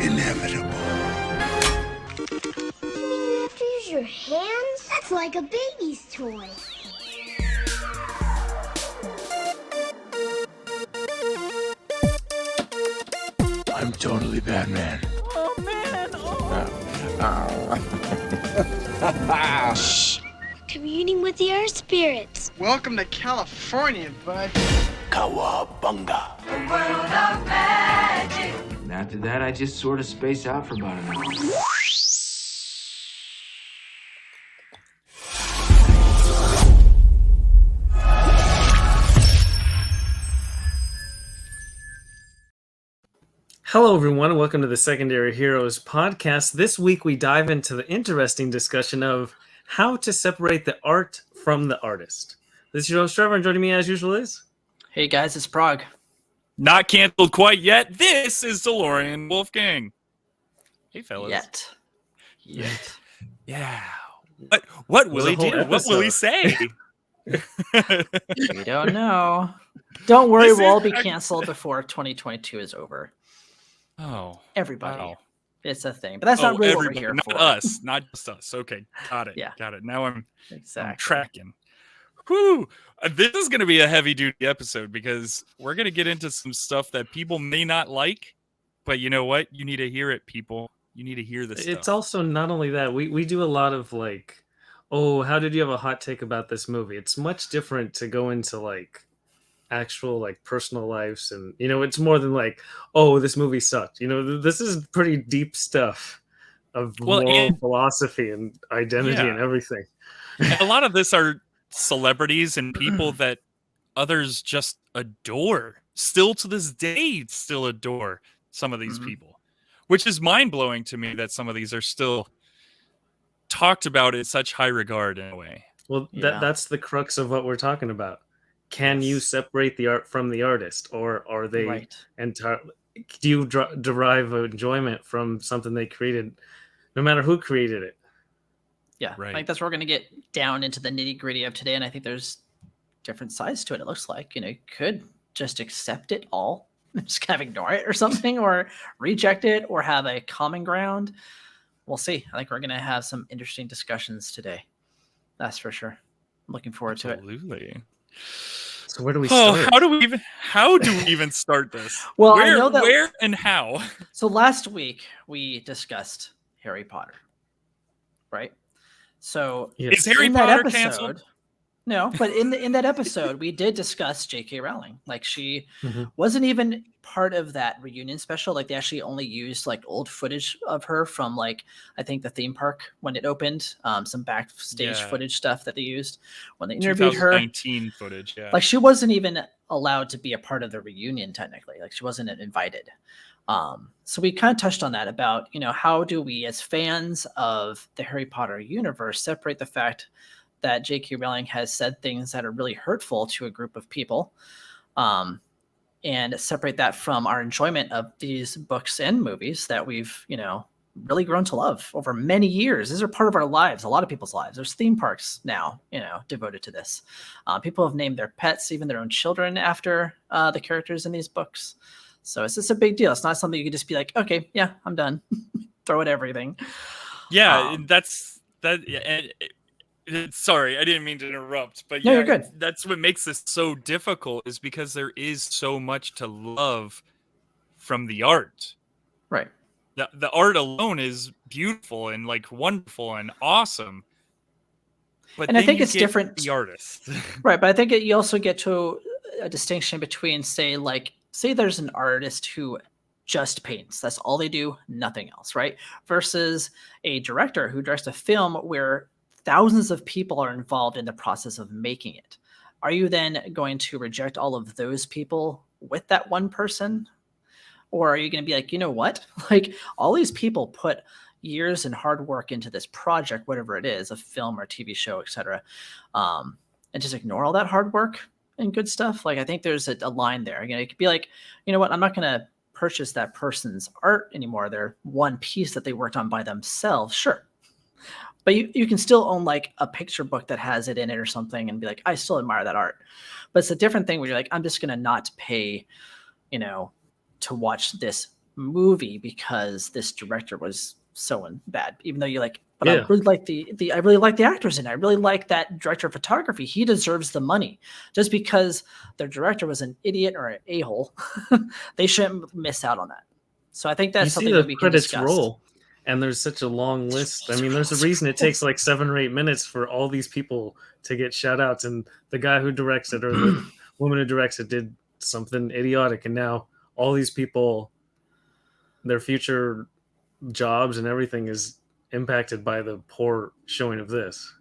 inevitable. You have to use your hands? That's like a baby's toy. I'm totally Batman. Oh, man. Shh. Communing with the earth spirits. Welcome to California, bud. Cowabunga. And after that, I just sort of space out for about an hour. Hello, everyone, and welcome to the Secondary Heroes podcast. This week, we dive into the interesting discussion of how to separate the art from the artist. This is your host, Trevor, and joining me as usual is... Hey, guys, it's Prague. Not canceled quite yet. This is DeLorean Wolfgang. Hey, fellas. Yet. Yeah. What will he do? What will he say? We don't know. Don't worry, we'll all be canceled before 2022 is over. Oh. Everybody. Wow. It's a thing. But that's not really what we're here not for. us. Not just us. Okay. Got it. Yeah. Got it. Now I'm Exactly. tracking. Whew. This is going to be a heavy-duty episode because we're going to get into some stuff that people may not like. But you know what? You need to hear it, people. You need to hear this It's stuff. also not only that. We do a lot of like, oh, how did you have a hot take about this movie? It's much different to go into like actual like personal lives, and it's more than like, oh, this movie sucked. This is pretty deep stuff of moral philosophy and identity and everything. And a lot of this are celebrities and people that others just adore. Still to this day, still adore some of these people, which is mind-blowing to me that some of these are still talked about in such high regard in a way. Well, that's the crux of what we're talking about. Can you separate the art from the artist, or are they entirely? Do you derive enjoyment from something they created, no matter who created it? Yeah, right. I think that's where we're going to get down into the nitty-gritty of today, and I think there's different sides to it. It looks like you could just accept it all, just kind of ignore it or something, or reject it, or have a common ground. We'll see. I think we're going to have some interesting discussions today. That's for sure. I'm looking forward to it. Absolutely. So where do we start? How do we even start this? Well, where, I know that. Where and how? So last week we discussed Harry Potter, right? So is Harry Potter canceled? No, but in that episode we did discuss J.K. Rowling. Like she wasn't even part of that reunion special. Like they actually only used like old footage of her from like I think the theme park when it opened. Some backstage footage stuff that they used when they interviewed her. 2019 footage. Yeah. Like she wasn't even allowed to be a part of the reunion technically. Like she wasn't invited. So we kind of touched on that about how do we as fans of the Harry Potter universe separate the fact that J.K. Rowling has said things that are really hurtful to a group of people, and separate that from our enjoyment of these books and movies that we've, really grown to love over many years. These are part of our lives, a lot of people's lives. There's theme parks now, devoted to this. People have named their pets, even their own children, after the characters in these books. So it's just a big deal. It's not something you can just be like, okay, yeah, I'm done. Throw at everything. Yeah, that's that. Sorry, I didn't mean to interrupt, but no, you're good. That's what makes this so difficult is because there is so much to love from the art. Right. The art alone is beautiful and like wonderful and awesome. But and I think it's different. The artist. Right, but I think you also get to a distinction between say there's an artist who just paints. That's all they do, nothing else, right? Versus a director who directs a film where thousands of people are involved in the process of making it. Are you then going to reject all of those people with that one person? Or are you going to be like, you know what? Like all these people put years and hard work into this project, whatever it is, a film or TV show, etc., and just ignore all that hard work and good stuff. Like I think there's a line there. It could be like, you know what? I'm not going to purchase that person's art anymore. They're one piece that they worked on by themselves. Sure. But you can still own like a picture book that has it in it or something and be like, I still admire that art. But it's a different thing where you're like, I'm just going to not pay, to watch this movie because this director was so bad. Even though you like, but Yeah. I really like I really like the actors in it. I really like that director of photography. He deserves the money. Just because their director was an idiot or an a-hole, they shouldn't miss out on that. So I think You that's see something the that we can credits discuss. roll, and there's such a long list. I mean, there's a reason it takes like 7 or 8 minutes for all these people to get shout outs, and the guy who directs it or the woman who directs it did something idiotic, and now all these people, their future jobs and everything is impacted by the poor showing of this.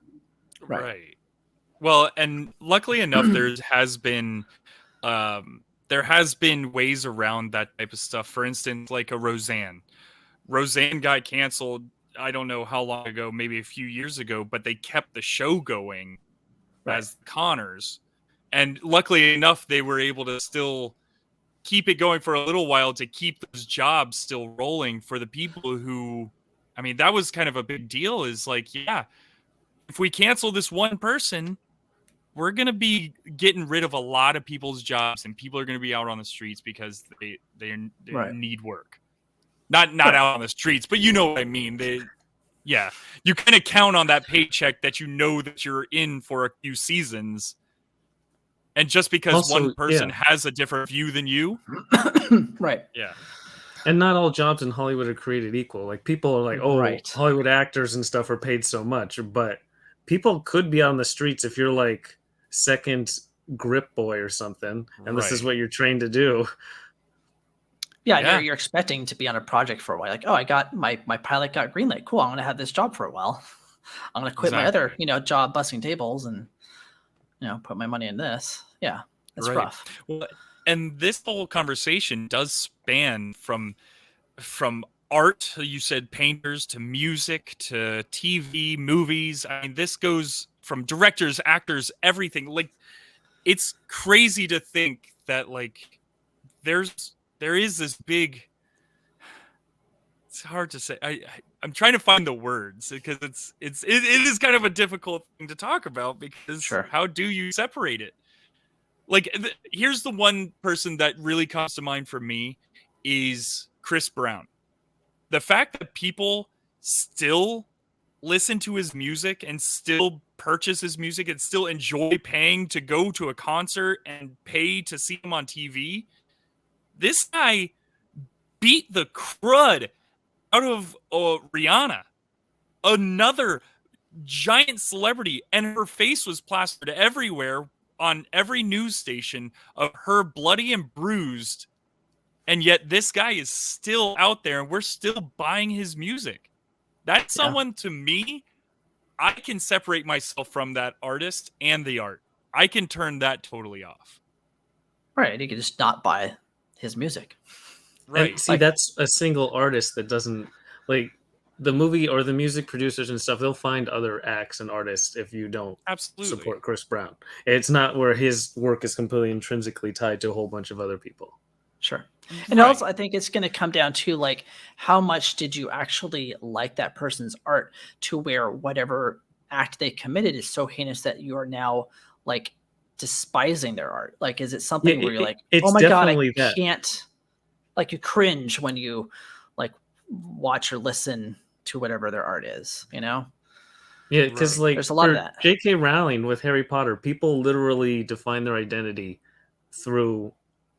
Right. Well, and luckily enough, there has been ways around that type of stuff. For instance, like a Roseanne. Roseanne got canceled, I don't know how long ago, maybe a few years ago, but they kept the show going as Connors. And luckily enough, they were able to still keep it going for a little while to keep those jobs still rolling for the people who, I mean, that was kind of a big deal, is like, yeah, if we cancel this one person, we're going to be getting rid of a lot of people's jobs, and people are going to be out on the streets because they need work. Not out on the streets, but you know what I mean. You kind of count on that paycheck that you know that you're in for a few seasons. And just because Also, one person has a different view than you. Right. Yeah. And not all jobs in Hollywood are created equal. Like, people are like, oh, Hollywood actors and stuff are paid so much, but people could be on the streets if you're like second grip boy or something, and this is what you're trained to do. Yeah, you're expecting to be on a project for a while. Like, oh, I got my pilot got greenlit. Cool, I'm gonna have this job for a while. I'm gonna quit my other, job busting tables and put my money in this. Yeah, it's rough. Well, and this whole conversation does span from art, you said painters, to music, to TV, movies. I mean, this goes from directors, actors, everything. Like, it's crazy to think that like there is this big. It's hard to say. I'm trying to find the words because it is kind of a difficult thing to talk about because how do you separate it? Like, here's the one person that really comes to mind for me is Chris Brown. The fact that people still listen to his music and still purchase his music and still enjoy paying to go to a concert and pay to see him on TV. This guy beat the crud out of Rihanna, another giant celebrity, and her face was plastered everywhere on every news station of her bloody and bruised. And yet this guy is still out there and we're still buying his music. That's someone, to me, I can separate myself from that artist and the art. I can turn that totally off. Right. You can just not buy his music. Right. And see, that's a single artist that doesn't, like, the movie or the music producers and stuff, they'll find other acts and artists if you don't support Chris Brown. It's not where his work is completely intrinsically tied to a whole bunch of other people. Sure. And also, I think it's going to come down to, like, how much did you actually like that person's art to where whatever act they committed is so heinous that you are now, like, despising their art? Like, is it something where you're like, oh my God, I can't, like, you cringe when you, like, watch or listen to whatever their art is, Yeah, because, like, there's a lot of that. J.K. Rowling with Harry Potter, people literally define their identity through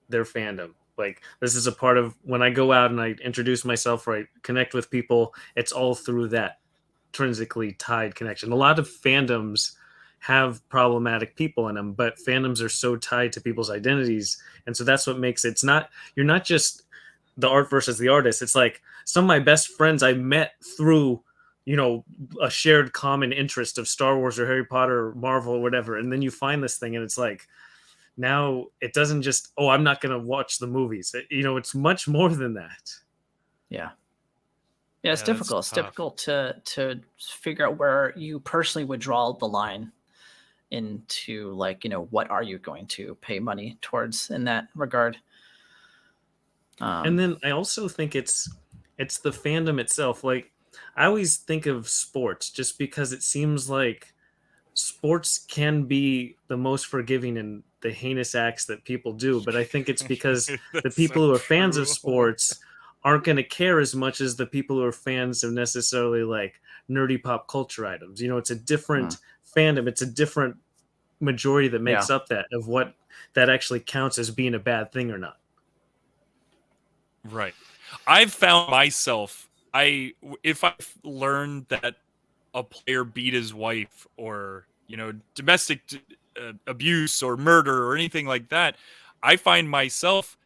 their fandom. Like, this is a part of when I go out and I introduce myself or I connect with people, it's all through that intrinsically tied connection. A lot of fandoms have problematic people in them, but fandoms are so tied to people's identities. And so that's what makes it's not, you're not just the art versus the artist. It's like some of my best friends I met through, a shared common interest of Star Wars or Harry Potter or Marvel or whatever. And then you find this thing and it's like, now it doesn't just, I'm not going to watch the movies. It's much more than that. Yeah. Yeah, it's difficult. It's difficult to figure out where you personally would draw the line into, like, what are you going to pay money towards in that regard. And then I also think it's the fandom itself. Like, I always think of sports just because it seems like sports can be the most forgiving in the heinous acts that people do, but I think it's because the people who are fans of sports aren't going to care as much as the people who are fans of necessarily like nerdy pop culture items. You know, it's a different fandom. It's a different majority that makes up that of what that actually counts as being a bad thing or not. Right. I've found myself, if I've learned that a player beat his wife or, you know, domestic abuse or murder or anything like that, I find myself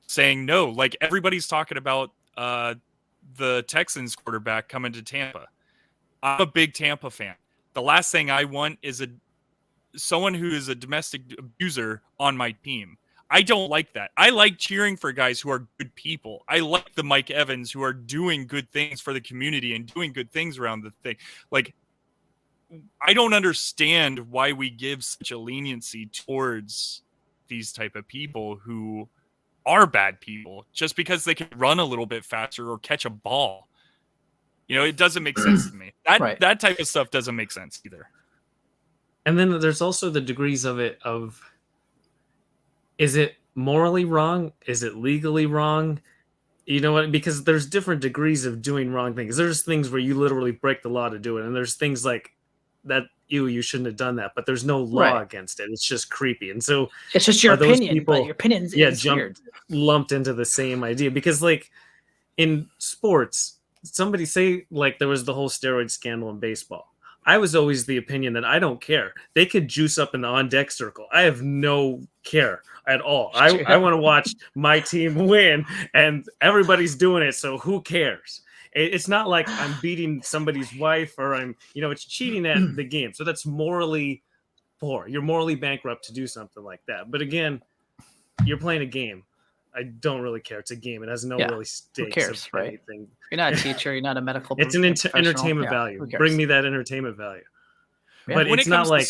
saying no. Like everybody's talking about the Texans quarterback coming to Tampa. I'm a big Tampa fan. The last thing I want is someone who is a domestic abuser on my team. I don't like that. I like cheering for guys who are good people. I like the Mike Evans who are doing good things for the community and doing good things around the thing. Like, I don't understand why we give such a leniency towards these type of people who are bad people just because they can run a little bit faster or catch a ball. You know, it doesn't make sense to me. That type of stuff doesn't make sense either. And then there's also the degrees of it of, is it morally wrong? Is it legally wrong? You know what? Because there's different degrees of doing wrong things. There's things where you literally break the law to do it. And there's things like that, you shouldn't have done that. But there's no law against it. It's just creepy. And so it's just your opinion. But your opinion is weird. Lumped into the same idea. Because like in sports, somebody say like there was the whole steroid scandal in baseball. I was always the opinion that I don't care. They could juice up in the on-deck circle. I have no care at all. I want to watch my team win, and everybody's doing it, so who cares? It's not like I'm beating somebody's wife or it's cheating at the game. So that's morally poor. You're morally bankrupt to do something like that. But again, you're playing a game. I don't really care. It's a game. It has no really stakes. Who cares, right? Anything. You're not a teacher. You're not a medical. It's an entertainment value. Bring me that entertainment value. Yeah. But it's not like,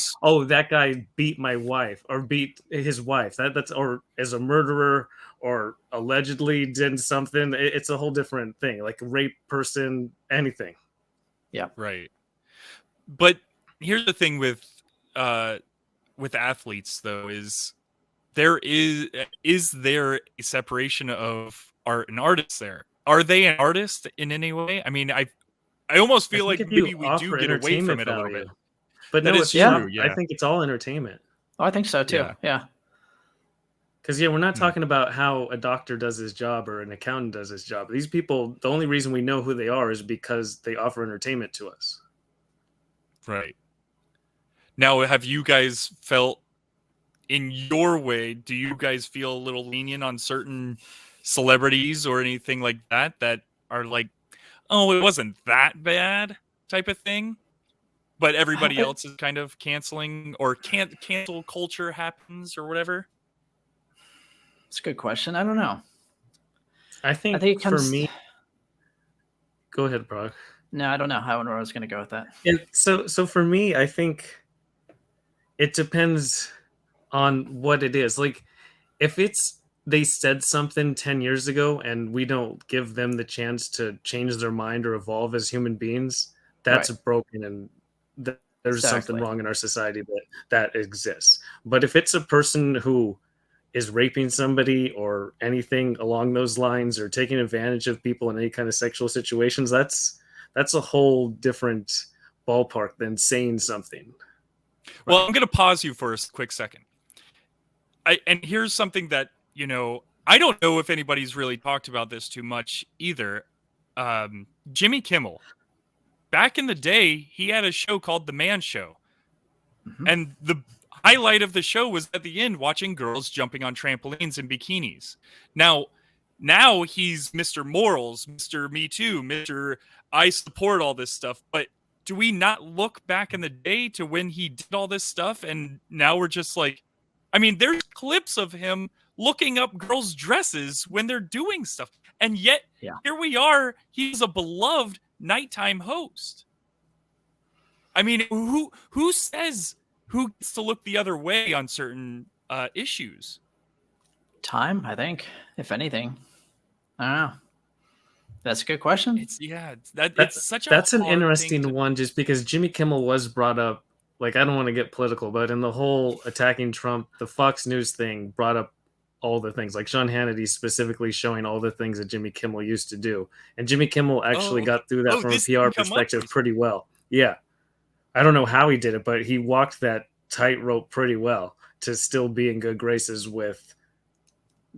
that guy beat my wife or beat his wife. That's or is a murderer or allegedly did something. It's a whole different thing. Like rape person, anything. Yeah. Right. But here's the thing with athletes though is there is there a separation of art and artists there? Are they an artist in any way? I mean, I almost feel like maybe we do get away from it a little bit. But that no, is true. Yeah. I think it's all entertainment. Oh, I think so too. Yeah. Because we're not talking about how a doctor does his job or an accountant does his job. These people, the only reason we know who they are is because they offer entertainment to us. Right. Now, have you guys felt in your way, do you guys feel a little lenient on certain celebrities or anything like that are like, oh, it wasn't that bad type of thing? But everybody else is kind of canceling or cancel culture happens or whatever? It's a good question. I don't know. I think it comes... for me... Go ahead, Brock. No, I don't know how I was going to go with that. So for me, I think it depends on what it is. Like, if they said something 10 years ago and we don't give them the chance to change their mind or evolve as human beings, that's broken and there's something wrong in our society that exists. But if it's a person who is raping somebody or anything along those lines or taking advantage of people in any kind of sexual situations, that's a whole different ballpark than saying something. Well, I'm going to pause you for a quick second. And here's something that, I don't know if anybody's really talked about this too much either. Jimmy Kimmel, back in the day, he had a show called The Man Show. Mm-hmm. And the highlight of the show was at the end watching girls jumping on trampolines in bikinis. Now he's Mr. Morals, Mr. Me Too, Mr. I support all this stuff. But do we not look back in the day to when he did all this stuff? And now we're just like, I mean, there's clips of him looking up girls' dresses when they're doing stuff. And yet, here we are. He's a beloved nighttime host. I mean, who says who gets to look the other way on certain issues? Time, I think, if anything. I don't know. That's a good question. That's an interesting one, just because Jimmy Kimmel was brought up. Like, I don't want to get political, but in the whole attacking Trump, the Fox News thing brought up all the things. Like Sean Hannity specifically showing all the things that Jimmy Kimmel used to do, and Jimmy Kimmel actually got through that from a this PR didn't come up perspective recently. pretty well. Yeah, I don't know how he did it, but he walked that tightrope pretty well to still be in good graces with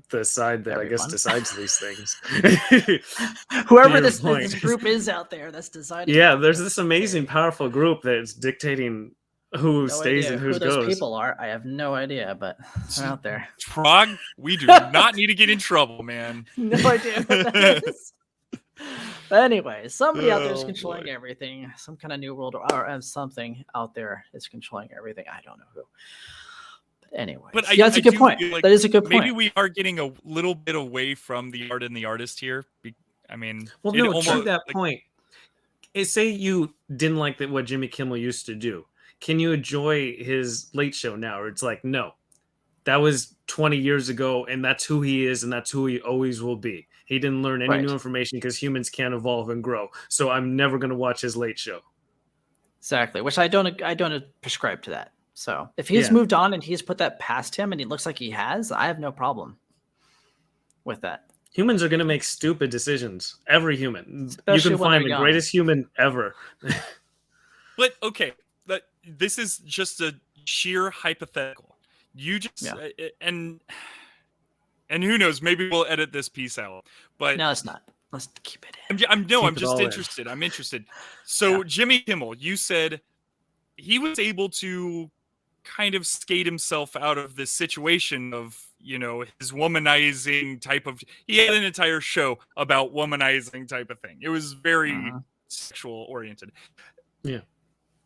the side that I guess Everyone. decides these things. Whoever Your this point. group is out there that's deciding. Yeah, all there's this amazing, Okay. powerful group that's dictating who No stays idea and who who those goes. people are. I have no idea, but they're out there. Frog, we do not need to get in trouble, man. No idea what that is. But anyway, somebody out there is Oh, controlling boy. everything. Some kind of new world or something out there is controlling everything. I don't know who. But anyway, But yeah, that's a good do point. feel like That is a good point. maybe we are getting a little bit away from the art and the artist here. I mean, Well, it no, almost, to that like, point, say you didn't like what Jimmy Kimmel used to do. Can you enjoy his late show now? Or it's like, no, that was 20 years ago, and that's who he is, and that's who he always will be. He didn't learn any Right. new information because humans can't evolve and grow. So I'm never going to watch his late show. Exactly, which I don't prescribe to that. So if he's Yeah. moved on and he's put that past him and he looks like he has, I have no problem with that. Humans are going to make stupid decisions. Every human. Especially you can when find they're the young. greatest human ever. but okay, this is just a sheer hypothetical. You just and who knows? Maybe we'll edit this piece out. But No, it's not. Let's keep it in. I'm Keep it just all in. interested. I'm interested. So Jimmy Kimmel, you said he was able to kind of skate himself out of this situation of, his womanizing type of. He had an entire show about womanizing type of thing. It was very sexual oriented. Yeah.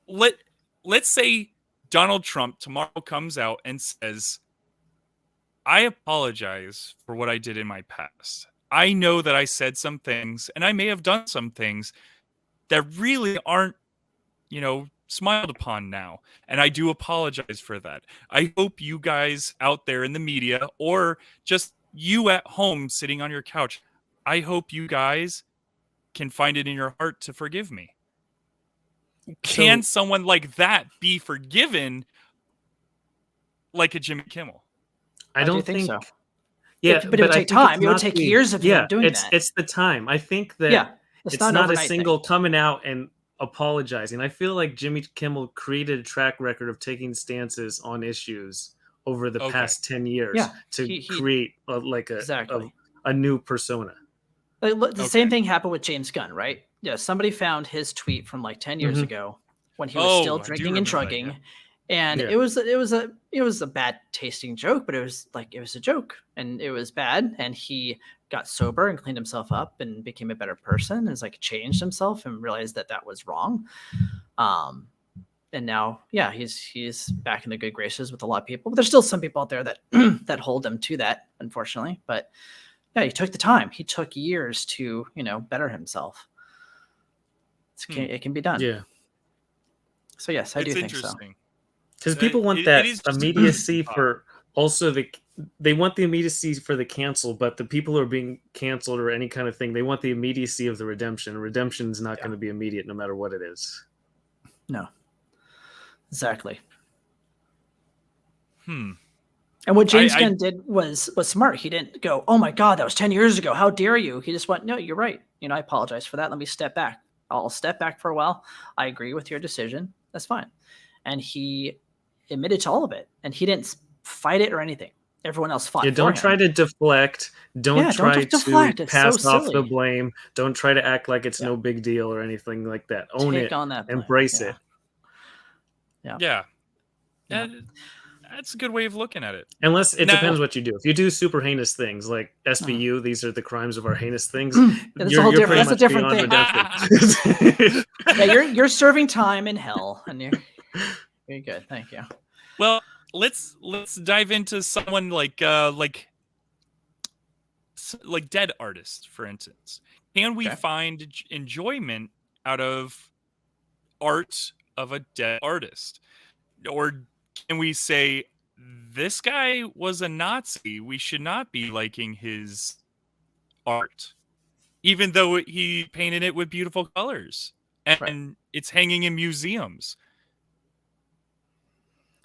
Let's say Donald Trump tomorrow comes out and says, I apologize for what I did in my past. I know that I said some things and I may have done some things that really aren't, smiled upon now. And I do apologize for that. I hope you guys out there in the media or just you at home sitting on your couch, I hope you guys can find it in your heart to forgive me. Can someone like that be forgiven like a Jimmy Kimmel? I don't think so. Yeah, but it would I take think it's time. It would not take years of him doing that. It's the time. I think that Yeah, it's not an not a overnight single thing. coming out and apologizing. I feel like Jimmy Kimmel created a track record of taking stances on issues over the past 10 years to create exactly. a new persona. The same thing happened with James Gunn, right? Yeah, somebody found his tweet from like 10 years ago when he was still drinking and drugging. And it was a bad tasting joke, but it was a joke and it was bad. And he got sober and cleaned himself up and became a better person and changed himself and realized that was wrong. And now, he's back in the good graces with a lot of people, but there's still some people out there that that hold him to that, unfortunately. But yeah, he took the time. He took years to, better himself. It can be done. Yeah. So yes, I do think so. Because people want that immediacy for they want the immediacy for the cancel, but the people who are being canceled or any kind of thing, they want the immediacy of the redemption. Redemption is not going to be immediate no matter what it is. No. Exactly. And what James Gunn did was smart. He didn't go, "Oh my God, that was 10 years ago. How dare you?" He just went, "No, you're right. I apologize for that. Let me step back. I'll step back for a while. I agree with your decision. That's fine." And he admitted to all of it, and he didn't fight it or anything. Everyone else fought. Yeah, don't try to deflect. Don't try deflect. to It's pass so off silly. the blame. Don't try to act like it's no big deal or anything like that. Own Take it. on that blame. Embrace it. Yeah. That's a good way of looking at it. Unless it depends what you do. If you do super heinous things like SVU, these are the crimes of our heinous things. That's a whole different. That's a different thing. Redemption. Yeah, you're serving time in hell, and you're good. Thank you. Well, let's dive into someone like dead artists, for instance. Can we find enjoyment out of art of a dead artist, or can we say this guy was a Nazi? We should not be liking his art, even though he painted it with beautiful colors and it's hanging in museums.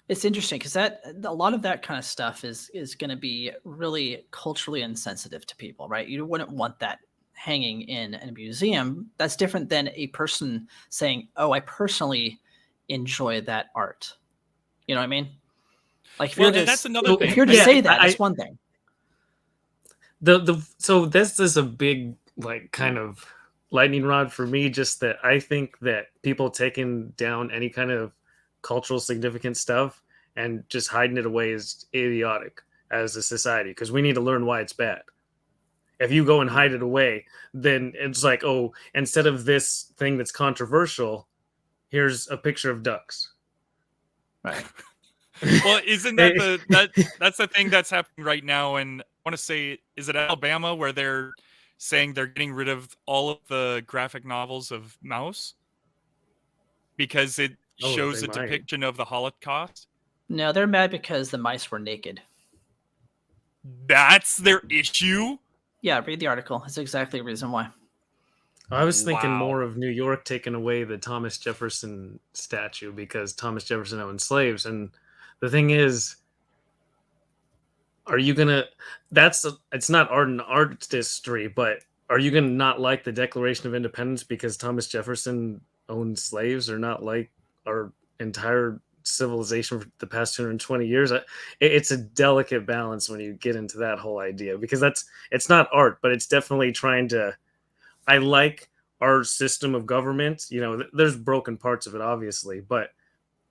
It's interesting because that a lot of that kind of stuff is going to be really culturally insensitive to people, right? You wouldn't want that hanging in a museum. That's different than a person saying, "Oh, I personally enjoy that art." You know what I mean? Like if Well, you're and to, that's another if thing. you're to Yeah, say that, I- that's one thing. So this is a big like kind of lightning rod for me, just that I think that people taking down any kind of cultural significant stuff and just hiding it away is idiotic as a society, because we need to learn why it's bad. If you go and hide it away, then it's like, oh, instead of this thing that's controversial, here's a picture of ducks. Right. Well, isn't that that's the thing that's happening right now? And I want to say, is it Alabama where they're saying they're getting rid of all of the graphic novels of Mouse because it Oh, shows they a might. depiction of the Holocaust? No, they're mad because the mice were naked. That's their issue. Yeah, read the article. That's exactly the reason why. I was thinking Wow. more of New York taking away the Thomas Jefferson statue because Thomas Jefferson owned slaves. And the thing is, are you gonna? It's not art and artistry, but are you gonna not like the Declaration of Independence because Thomas Jefferson owned slaves, or not like our entire civilization for the past 220 years? It's a delicate balance when you get into that whole idea, because it's not art, but it's definitely trying to. I like our system of government. You know, there's broken parts of it, obviously, but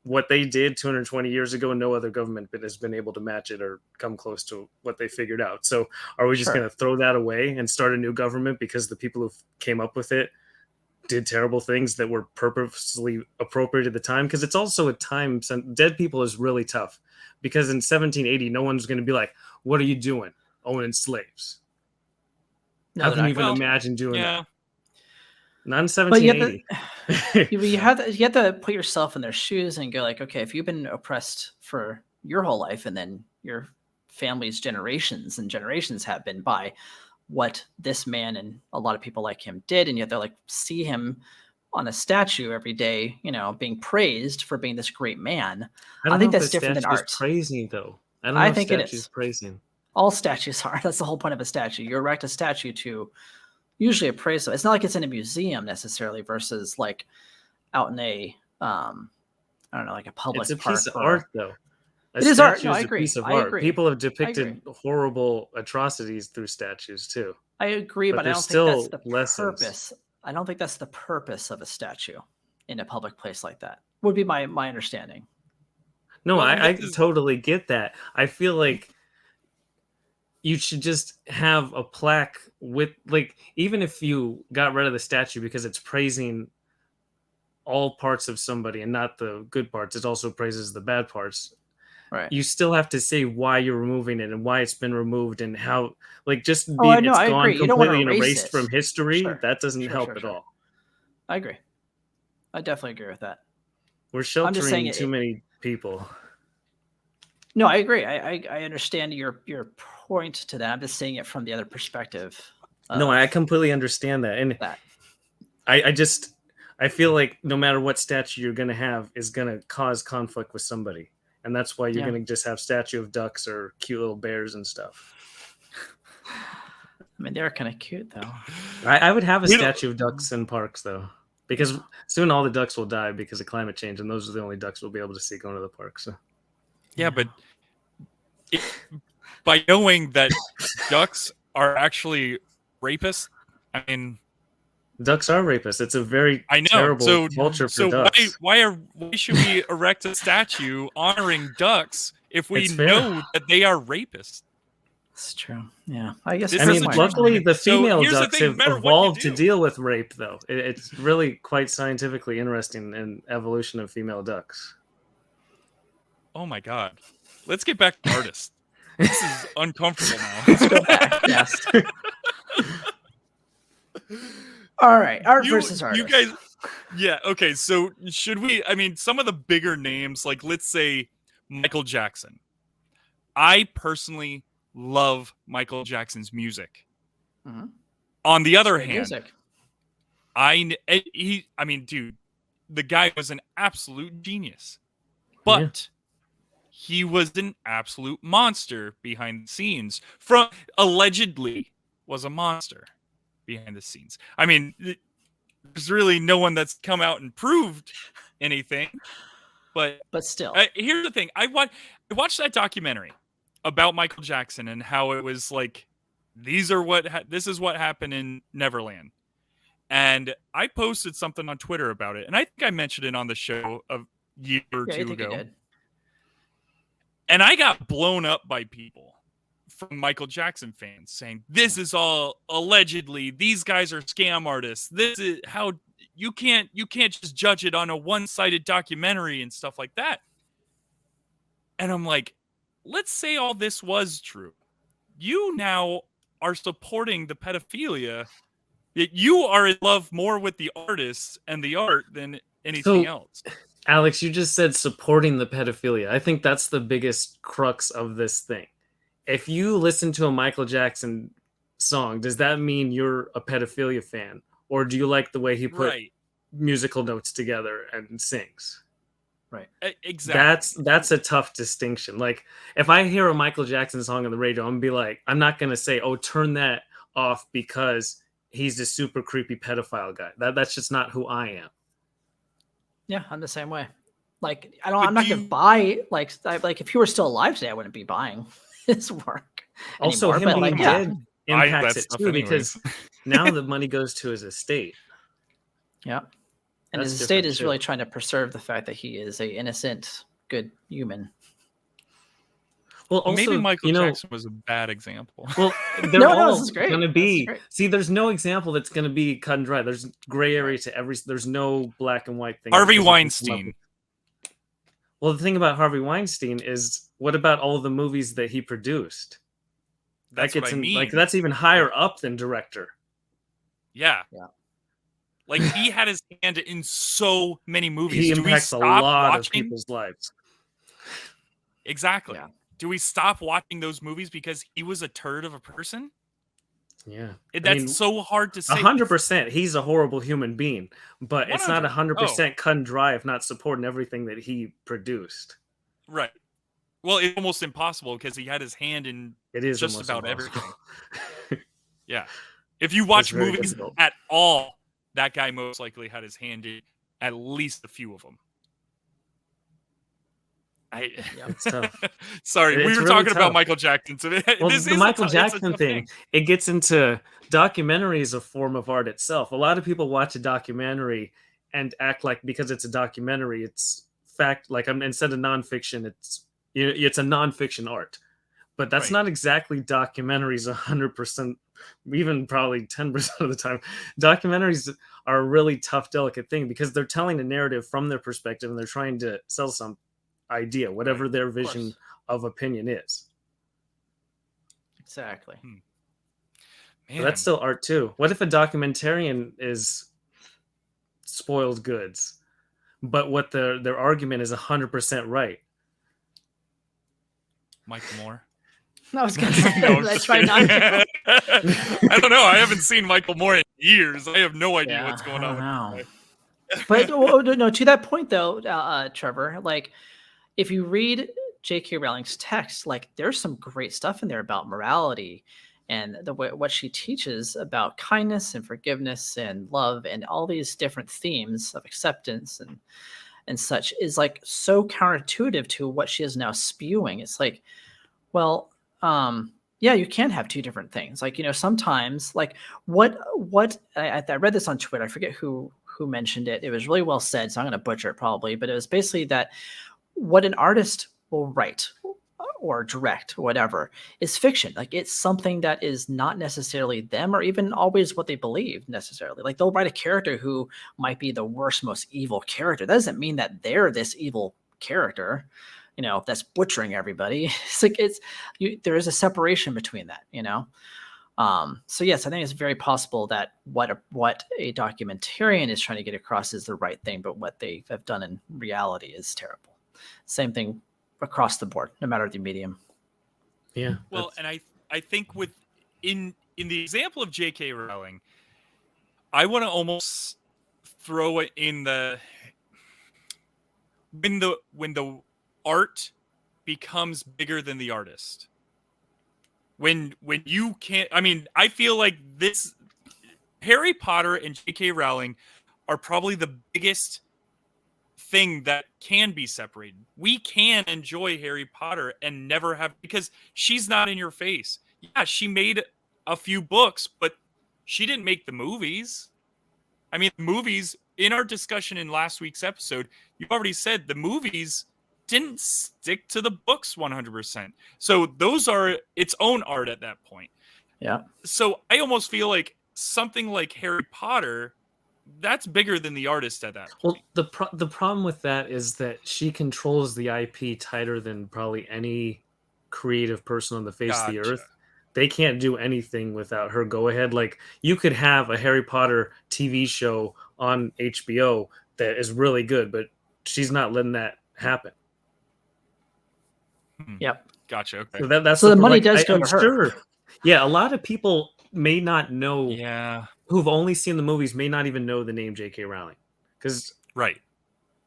what they did 220 years ago, no other government has been able to match it or come close to what they figured out. So are we just Sure. going to throw that away and start a new government because the people who came up with it did terrible things that were purposely appropriate at the time? Because it's also a time. Dead people is really tough, because in 1780, no one's going to be like, what are you doing owning slaves? No, How they're can not you even going to. imagine doing Yeah. that? Not in But you 1780. you have to put yourself in their shoes and go like, okay, if you've been oppressed for your whole life, and then your family's generations and generations have been by what this man and a lot of people like him did, and yet they're like, see him on a statue every day, you know, being praised for being this great man. I think know if that's the different than statue is art. praising, though. I don't know I if think it statues is. praising. All statues are. That's the whole point of a statue. You erect a statue to usually appraise them. It's not like it's in a museum necessarily versus like out in a I don't know, like a public It's a park piece of or art, though. It is art. statue No, I is a agree. piece of I art. agree. People have I agree. depicted horrible atrocities through statues too. I agree, But but I there's don't think that's still the lessons. purpose. I don't think that's the purpose of a statue in a public place like that. Would be my understanding. No, Well, I this is- totally get that. I feel like you should just have a plaque with, like, even if you got rid of the statue because it's praising all parts of somebody and not the good parts, it also praises the bad parts. Right. You still have to say why you're removing it and why it's been removed and how, like, just be Oh, no, it's I gone agree. You don't wanna completely and erase erased it. from history. Sure. That doesn't Sure, help sure, at sure. all. I agree. I definitely agree with that. We're I'm just saying sheltering too many people. No, I agree. I understand your point to that. I'm just saying it from the other perspective. No, of I completely understand that. And that. I feel like no matter what statue you're going to have is going to cause conflict with somebody. And that's why you're Yeah. going to just have statue of ducks or cute little bears and stuff. I mean, they're kind of cute though. I would have a We don't- statue of ducks in parks, though, because soon all the ducks will die because of climate change, and those are the only ducks we'll be able to see going to the park. So. Yeah, but by knowing that ducks are actually rapists, I mean, Ducks are rapists. It's a very I know. terrible culture for So ducks. why should we erect a statue honoring ducks if we It's fair. know that they are rapists? It's true. Yeah, I guess. This I that's mean, is my a- luckily the So female here's the ducks thing, no have matter what you evolved to do- deal with rape, though. It's really quite scientifically interesting in evolution of female ducks. Oh my god. Let's get back to artists. This is uncomfortable now. Let's go back. Yes. All right, art versus artist. You guys, yeah, okay. So should we? I mean, some of the bigger names, like let's say Michael Jackson. I personally love Michael Jackson's music. Mhm. On the other Great hand, music. I mean, dude, the guy was an absolute genius. But he was an absolute monster behind the scenes. From allegedly was a monster behind the scenes. I mean, there's really no one that's come out and proved anything. But still, here's the thing: I watched that documentary about Michael Jackson and how it was like, this is what happened in Neverland. And I posted something on Twitter about it, and I think I mentioned it on the show a year or yeah, I two think you ago. did. And I got blown up by people from Michael Jackson fans saying, this is all allegedly, these guys are scam artists. This is how you can't just judge it on a one-sided documentary and stuff like that. And I'm like, let's say all this was true. You now are supporting the pedophilia. You are in love more with the artists and the art than anything else. Alex, you just said supporting the pedophilia. I think that's the biggest crux of this thing. If you listen to a Michael Jackson song, does that mean you're a pedophilia fan? Or do you like the way he put musical notes together and sings? Right. Exactly. That's a tough distinction. Like, if I hear a Michael Jackson song on the radio, I'm gonna be like, I'm not gonna say, oh, turn that off because he's a super creepy pedophile guy. That's just not who I am. Yeah, I'm the same way. Like, I'm not gonna buy like if he were still alive today, I wouldn't be buying his work. Also, anymore, him being dead impacts it too, because now the money goes to his estate. Yeah, and his estate is really trying to preserve the fact that he is a innocent, good human. Well, also, maybe Michael Jackson was a bad example. Well, they're all this is great. going to be. See, there's no example that's going to be cut and dry. There's gray area to every. There's no black and white thing. Harvey Weinstein. Well, the thing about Harvey Weinstein is, what about all of the movies that he produced? That's what I mean. Like, that's even higher up than director. Yeah. Like, he had his hand in so many movies. He impacts a lot of people's lives. Exactly. Yeah. Do we stop watching those movies because he was a turd of a person? Yeah. That's so hard to say. 100%. He's a horrible human being, but 100%. It's not 100% cut and dry if not supporting everything that he produced. Right. Well, it's almost impossible because he had his hand in just about everything. Yeah. If you watch movies at all, that guy most likely had his hand in at least a few of them. It's tough. Sorry, we were really talking tough. about Michael Jackson. So the Michael Jackson thing, it gets into documentaries, a form of art itself. A lot of people watch a documentary and act like because it's a documentary, it's fact. Like, instead of nonfiction, it's a nonfiction art. But that's not exactly documentaries 100%, even probably 10% of the time. Documentaries are a really tough, delicate thing because they're telling a narrative from their perspective and they're trying to sell some idea, whatever their vision of opinion is. Exactly. But that's still art too. What if a documentarian is spoiled goods, but what their argument is 100% right? Michael Moore. I was going to say, I try not to. I don't know. I haven't seen Michael Moore in years. I have no idea what's going on. But no, to that point though, Trevor, like, if you read J.K. Rowling's text, like, there's some great stuff in there about morality and what she teaches about kindness and forgiveness and love and all these different themes of acceptance and such is like so counterintuitive to what she is now spewing. It's like, well, yeah, you can have two different things. Like, sometimes, like, what I read this on Twitter. I forget who mentioned it. It was really well said, so I'm going to butcher it probably, but it was basically that what an artist will write or direct or whatever is fiction. Like, it's something that is not necessarily them or even always what they believe necessarily. Like, they'll write a character who might be the worst, most evil character. That doesn't mean that they're this evil character, that's butchering everybody. It's like, there is a separation between that, So yes, I think it's very possible that what a documentarian is trying to get across is the right thing, but what they have done in reality is terrible. Same thing across the board, no matter the medium. Yeah. Well, and I think in the example of J.K. Rowling, I want to almost throw it in when the art becomes bigger than the artist. When you can't, I mean, I feel like this Harry Potter and J.K. Rowling are probably the biggest thing that can be separated. We can enjoy Harry Potter and never have, because she's not in your face. Yeah, she made a few books, but she didn't make the movies. I mean, movies, in our discussion in last week's episode, you've already said the movies didn't stick to the books 100%. So those are its own art at that point. Yeah. So I almost feel like something like Harry Potter, that's bigger than the artist at that point. Well, the problem with that is that she controls the IP tighter than probably any creative person on the face of the earth. They can't do anything without her go ahead. Like, you could have a Harry Potter TV show on HBO that is really good, but she's not letting that happen. Yep. Gotcha. Okay. So that's So the money like, does go I'm to her. Sure. Yeah, a lot of people may not know. Yeah. Who've only seen the movies may not even know the name J.K. Rowling, because Right.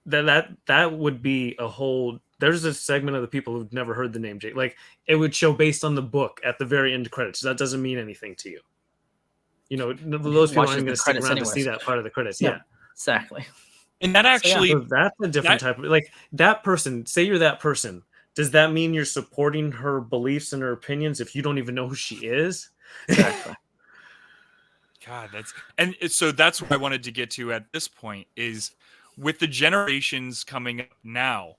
that would be a whole. There's a segment of the people who've never heard the name J. Like, it would show based on the book at the very end credits. That doesn't mean anything to you. You know, those people aren't going to stick around to see that part of the credits. No, Yeah, exactly. And that actually, so that's a different type of, like, that person. Say you're that person. Does that mean you're supporting her beliefs and her opinions if you don't even know who she is? Exactly. God, so that's what I wanted to get to at this point is with the generations coming up now,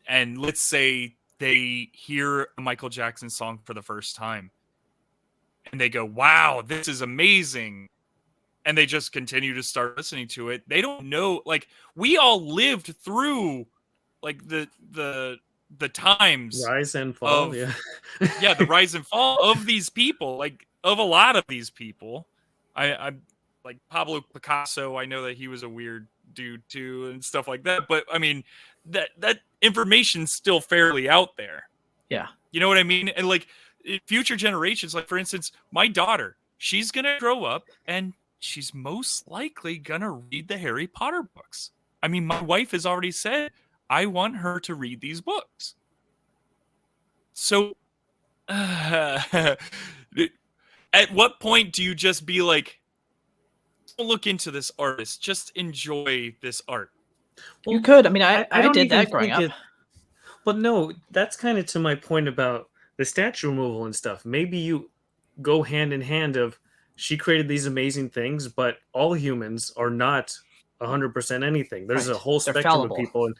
and let's say they hear a Michael Jackson song for the first time and they go, wow, this is amazing. And they just continue to start listening to it. They don't know, like, we all lived through like the times Rise and fall. of, yeah, the rise and fall of these people, like of a lot of these people. I like Pablo Picasso. I know that he was a weird dude too and stuff like that. But I mean, that information's still fairly out there. Yeah. You know what I mean? And like future generations, like for instance, my daughter, she's going to grow up and she's most likely going to read the Harry Potter books. I mean, my wife has already said, I want her to read these books. So at what point do you just be like, don't look into this artist, just enjoy this art? You could. I mean, I don't did even that growing think up. But no, that's kind of to my point about the statue removal and stuff. Maybe you go hand in hand of, she created these amazing things, but all humans are not 100% anything. There's Right. a whole They're spectrum fallible. of people, and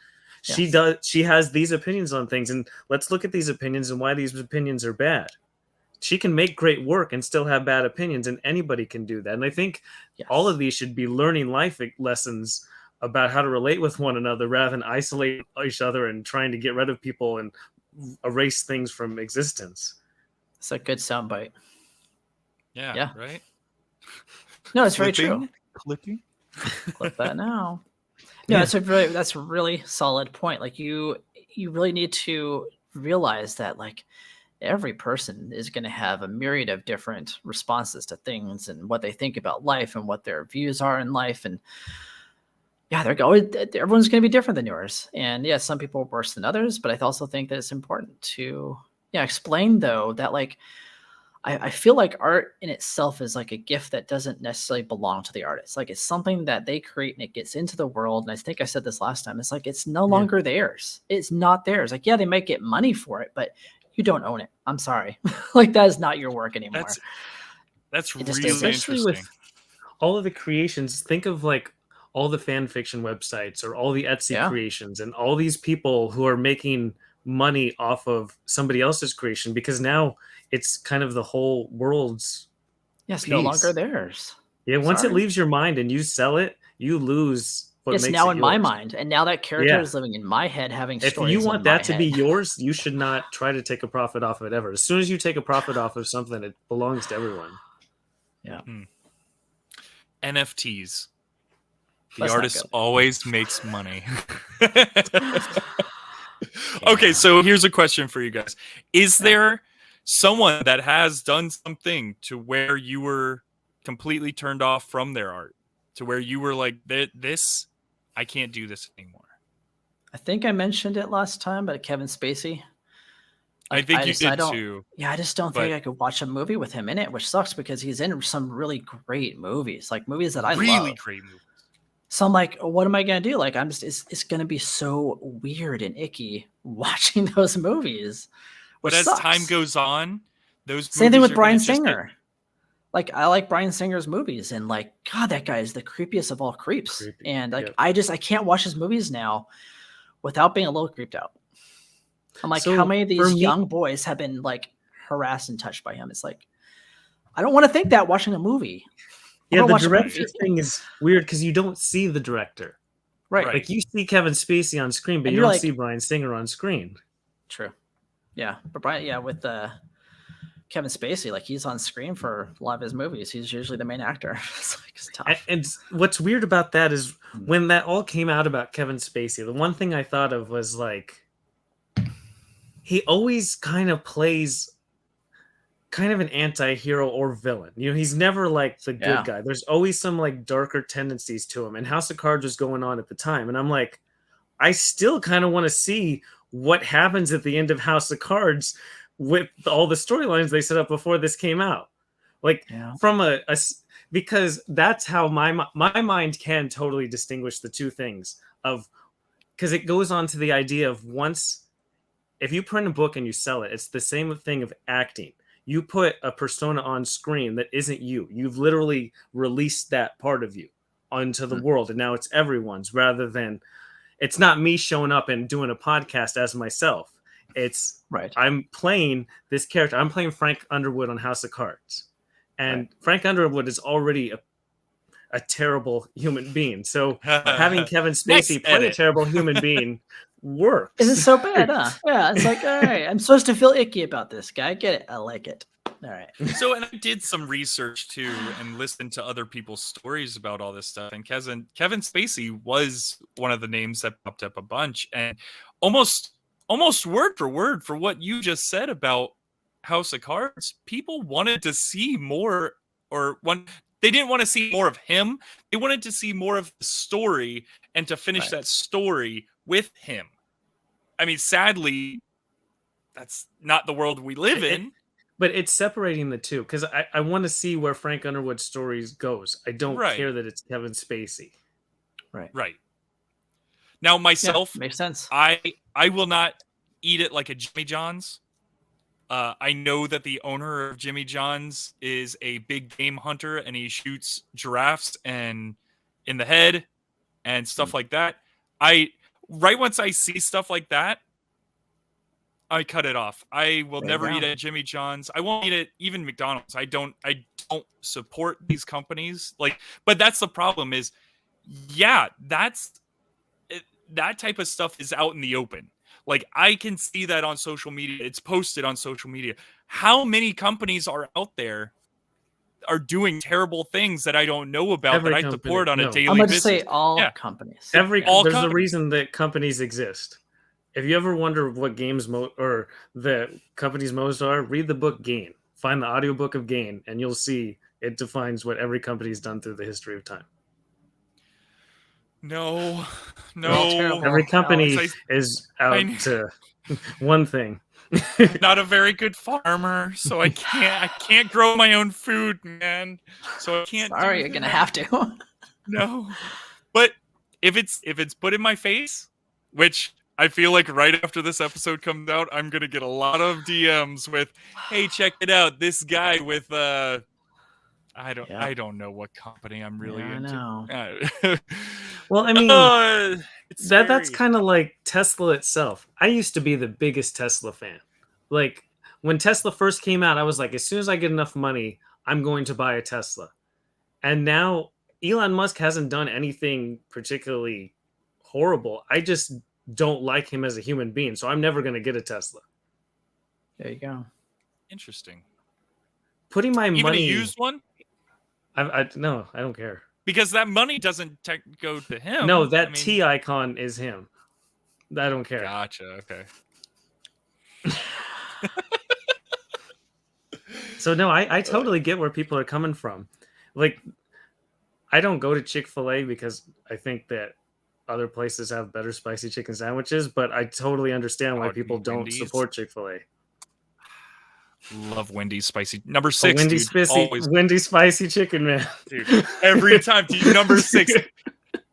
Yes. she has these opinions on things, and let's look at these opinions and why these opinions are bad. She can make great work and still have bad opinions, and anybody can do that. And I think Yes. all of these should be learning life lessons about how to relate with one another rather than isolate each other and trying to get rid of people and erase things from existence. It's a good soundbite. Yeah. Right? No, it's very true. Clipping. Clip that now. No, that's a really solid point. Like you really need to realize that like every person is going to have a myriad of different responses to things and what they think about life and what their views are in life. And yeah, everyone's going to be different than yours. And yeah, some people are worse than others, but I also think that it's important to explain though that like I feel like art in itself is like a gift that doesn't necessarily belong to the artist. Like it's something that they create and it gets into the world. And I think I said this last time. It's like it's no longer theirs. It's not theirs. Like, yeah, they might get money for it, but you don't own it. I'm sorry. Like that is not your work anymore. That's really Especially interesting. with all of the creations. Think of like all the fan fiction websites or all the Etsy creations and all these people who are making money off of somebody else's creation, because now it's kind of the whole world's piece. No longer theirs. Yeah, once it leaves your mind and you sell it, you lose what it's makes now it in yours. my mind, and now that character is living in my head, having if stories. you want in that my to head. be yours, you should not try to take a profit off of it ever. As soon as you take a profit off of something, it belongs to everyone. Yeah. NFTs. The That's not artist good. always makes money. Okay, so here's a question for you guys. Is there someone that has done something to where you were completely turned off from their art? To where you were like, this, I can't do this anymore? I think I mentioned it last time, but Kevin Spacey. I think you I did don't, too. yeah, I just don't but- think I could watch a movie with him in it, which sucks because he's in some really great movies, like movies that I Really love. great movie. So I'm like, what am I gonna do? Like, it's gonna be so weird and icky watching those movies. But Which as sucks. time goes on, those Same thing movies with are Bryan gonna just get- Singer. Like, I like Bryan Singer's movies, and like, God, that guy is the creepiest of all creeps. Creepy, And like, yep. I can't watch his movies now without being a little creeped out. I'm like, So, how many of for these me- young boys have been like harassed and touched by him? It's like, I don't want to think that watching a movie. I Yeah, wanna the watch a director movie. thing is weird because you don't see the director. Right. Right. Like you see Kevin Spacey on screen, but And you you're don't like- see Bryan Singer on screen. True. Yeah. But Brian, yeah, with Kevin Spacey, like he's on screen for a lot of his movies. He's usually the main actor. It's like, it's tough. And what's weird about that is when that all came out about Kevin Spacey, the one thing I thought of was like, he always kind of plays kind of an anti-hero or villain. You know, he's never like the good Yeah. guy. There's always some like darker tendencies to him. And House of Cards was going on at the time. And I'm like, I still kind of want to see what happens at the end of House of Cards with all the storylines they set up before this came out. Like Yeah. from because that's how my mind can totally distinguish the two things of, because it goes on to the idea of once, if you print a book and you sell it, it's the same thing of acting. You put a persona on screen that isn't you. You've literally released that part of you onto the world, and now it's everyone's, rather than it's not me showing up and doing a podcast as myself. It's Right. I'm playing this character. I'm playing Frank Underwood on House of Cards. And Right. Frank Underwood is already a terrible human being. So having Kevin Spacey Next play a edit. terrible human being works. Isn't so bad, huh? Yeah. It's like, all right, I'm supposed to feel icky about this guy. I get it. I like it. All right. So, and I did some research too and listened to other people's stories about all this stuff. And Kevin Spacey was one of the names that popped up a bunch, and almost word for what you just said about House of Cards. People wanted to see more, they didn't want to see more of him. They wanted to see more of the story and to finish Right. that story with him. I mean, sadly, that's not the world we live in. But it's separating the two, because I want to see where Frank Underwood's stories goes. I don't Right. care that it's Kevin Spacey. Right. Now, myself, Makes sense. I will not eat it like a Jimmy John's. I know that the owner of Jimmy John's is a big game hunter, and he shoots giraffes and in the head and stuff like that. Right once I see stuff like that, I cut it off. I will There you never go. eat at Jimmy John's. I won't eat at even McDonald's. I don't support these companies. But that's the problem is, yeah, that type of stuff is out in the open. Like, I can see that on social media. It's posted on social media. How many companies are out there are doing terrible things that I don't know about Every that I company, support on a no. daily I'm going to basis? say all Yeah. companies. There's companies. a reason that companies exist. If you ever wonder what games or the company's modes are, read the book Gain. Find the audiobook of Gain, and you'll see it defines what every company's done through the history of time. No. terrible. Every company Alex, is I out kn- to one thing. Not a very good farmer, so I can't grow my own food, man. So I can't. Sorry, do you're going to that. have to. No. But if it's put in my face, which I feel like right after this episode comes out, I'm gonna get a lot of DMs with, "Hey, check it out! This guy with I don't know what company I'm really Yeah, I into." know. Well, I mean, it's that's scary. kind of like Tesla itself. I used to be the biggest Tesla fan. Like when Tesla first came out, I was like, as soon as I get enough money, I'm going to buy a Tesla. And now Elon Musk hasn't done anything particularly horrible. I just don't like him as a human being, so I'm never going to get a Tesla. There you go. Interesting. Putting my Even money, a used one, no, I don't care. because that money doesn't go to him. No, that I mean- T icon is him. I don't care. Gotcha. Okay. So no, I totally get where people are coming from. Like, I don't go to Chick-fil-A because I think that other places have better spicy chicken sandwiches, but I totally understand why people don't Wendy's. support Chick-fil-A. Love Wendy's spicy. Number 6, dude. Always, Wendy's spicy chicken, man. dude. Every time, dude. Number 6.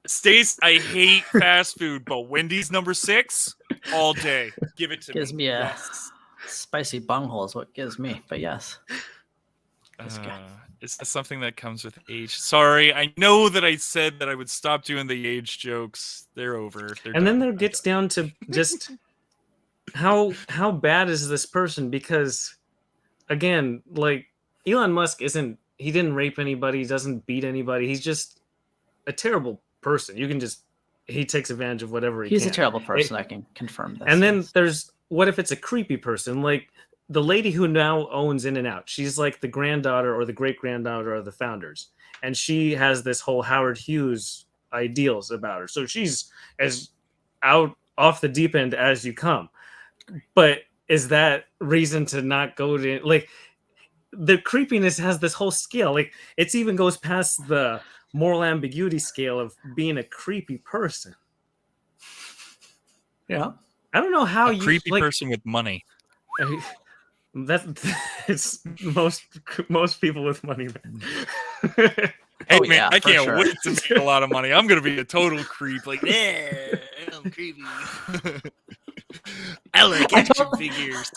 Stace, I hate fast food, but Wendy's number 6 all day. Give it to Gives me. me a Yes. spicy bunghole is what it gives me. But yes. It's good. Is that something that comes with age? Sorry, I know that I said that I would stop doing the age jokes. They're over. They're And then done. there I'm gets done. down to just how bad is this person? Because again, like Elon Musk he didn't rape anybody, he doesn't beat anybody. He's just a terrible person. He takes advantage of whatever he He's can. a terrible person. I can confirm this. And then yes. there's what if it's a creepy person? Like the lady who now owns In-N-Out. She's like the granddaughter or the great-granddaughter of the founders. And she has this whole Howard Hughes ideals about her. So she's as out off the deep end as you come. But is that reason to not go to, like, the creepiness has this whole scale. Like, it even goes past the moral ambiguity scale of being a creepy person. Yeah. I don't know how A creepy like, person with money. It's most people with money. Hey, Oh, man, yeah, I for can't sure. wait to make a lot of money. I'm gonna be a total creep. Like, yeah, I'm creepy. I like action figures.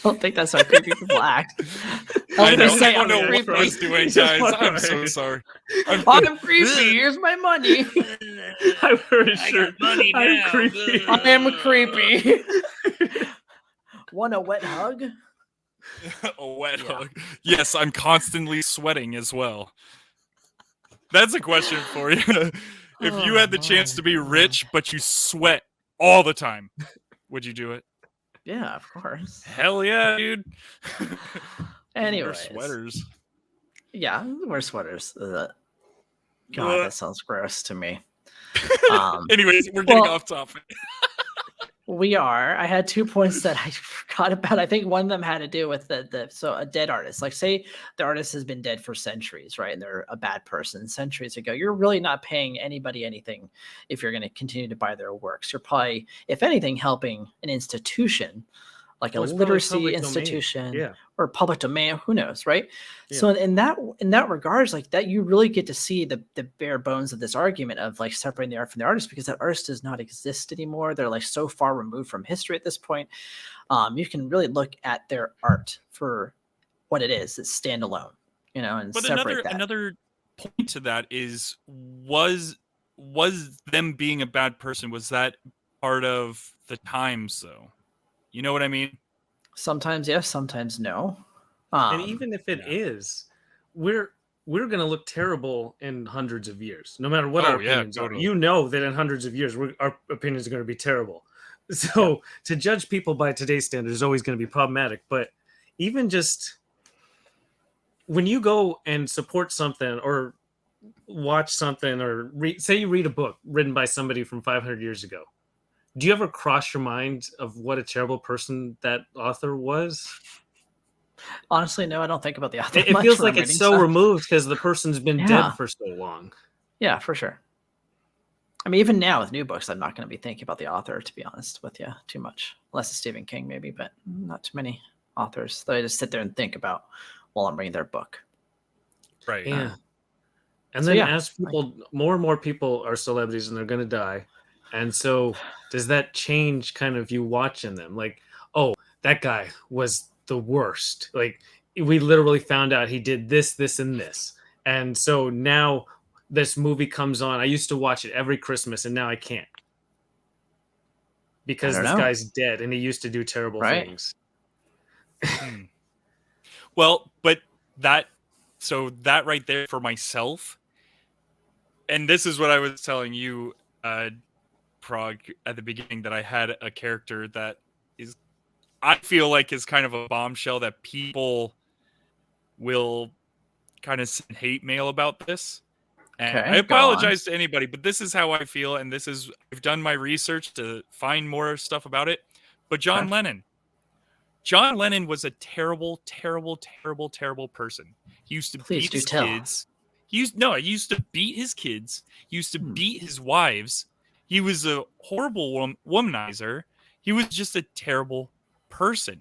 Don't think that's how creepy people act. I know. Say I don't I'm know what I creepy. was doing, Just guys. walk I'm so away. sorry. I'm creepy. Here's my money. I'm very sure. money I'm now. creepy. I am creepy. Want a wet hug? A wet Yeah. hug. Yes, I'm constantly sweating as well. That's a question for you. If you had the chance to be rich, but you sweat all the time, would you do it? Yeah, of course. Hell yeah, dude. Anyways. Wear sweaters. Yeah, wear sweaters. God, Ugh. that sounds gross to me. Anyways, we're getting well- off topic. We are. I had 2 points that I forgot about. I think one of them had to do with so a dead artist. Like, say the artist has been dead for centuries, right? And they're a bad person centuries ago. You're really not paying anybody anything if you're going to continue to buy their works. You're probably, if anything, helping an institution like Well, a it's probably literacy public domain. institution Yeah. or public domain. Who knows, right? Yeah. So in that regards, like that, you really get to see the bare bones of this argument of like separating the art from the artist, because that artist does not exist anymore. They're like so far removed from history at this point. You can really look at their art for what it is. It's standalone, and But separate that. another point to that is was them being a bad person, was that part of the times though? You know what I mean? Sometimes yes, sometimes no. And even if it yeah. is, we're gonna look terrible in hundreds of years, no matter what Oh, our yeah, opinions are. totally. You know that in hundreds of years, our opinions are going to be terrible. So to judge people by today's standards is always going to be problematic. But even just when you go and support something or watch something or say you read a book written by somebody from 500 years ago, do you ever cross your mind of what a terrible person that author was? Honestly, no, I don't think about the author. It much feels when like I'm it's reading so stuff. removed because the person's been Yeah. dead for so long. Yeah, for sure. I mean, even now with new books, I'm not going to be thinking about the author, to be honest with you, too much. Unless it's Stephen King, maybe, but not too many authors that I just sit there and think about while I'm reading their book. Right. Yeah. And So, then yeah, as people, more and more people are celebrities and they're going to die. And so does that change kind of you watching them? Like, oh, that guy was the worst. Like, we literally found out he did this, this, and this. And so now this movie comes on. I used to watch it every Christmas and now I can't. Because I this don't know. guy's dead and he used to do terrible Right. things. Well, but that right there for myself, and this is what I was telling you, Prague, at the beginning, that I had a character that is, I feel like, is kind of a bombshell that people will kind of send hate mail about this. And Okay, I go on. apologize to anybody, but this is how I feel, and I've done my research to find more stuff about it. But John Lennon was a terrible, terrible, terrible, terrible person. He used to Please beat do his tell. kids. He used to beat his kids. He used to beat his wives. He was a horrible womanizer. He was just a terrible person.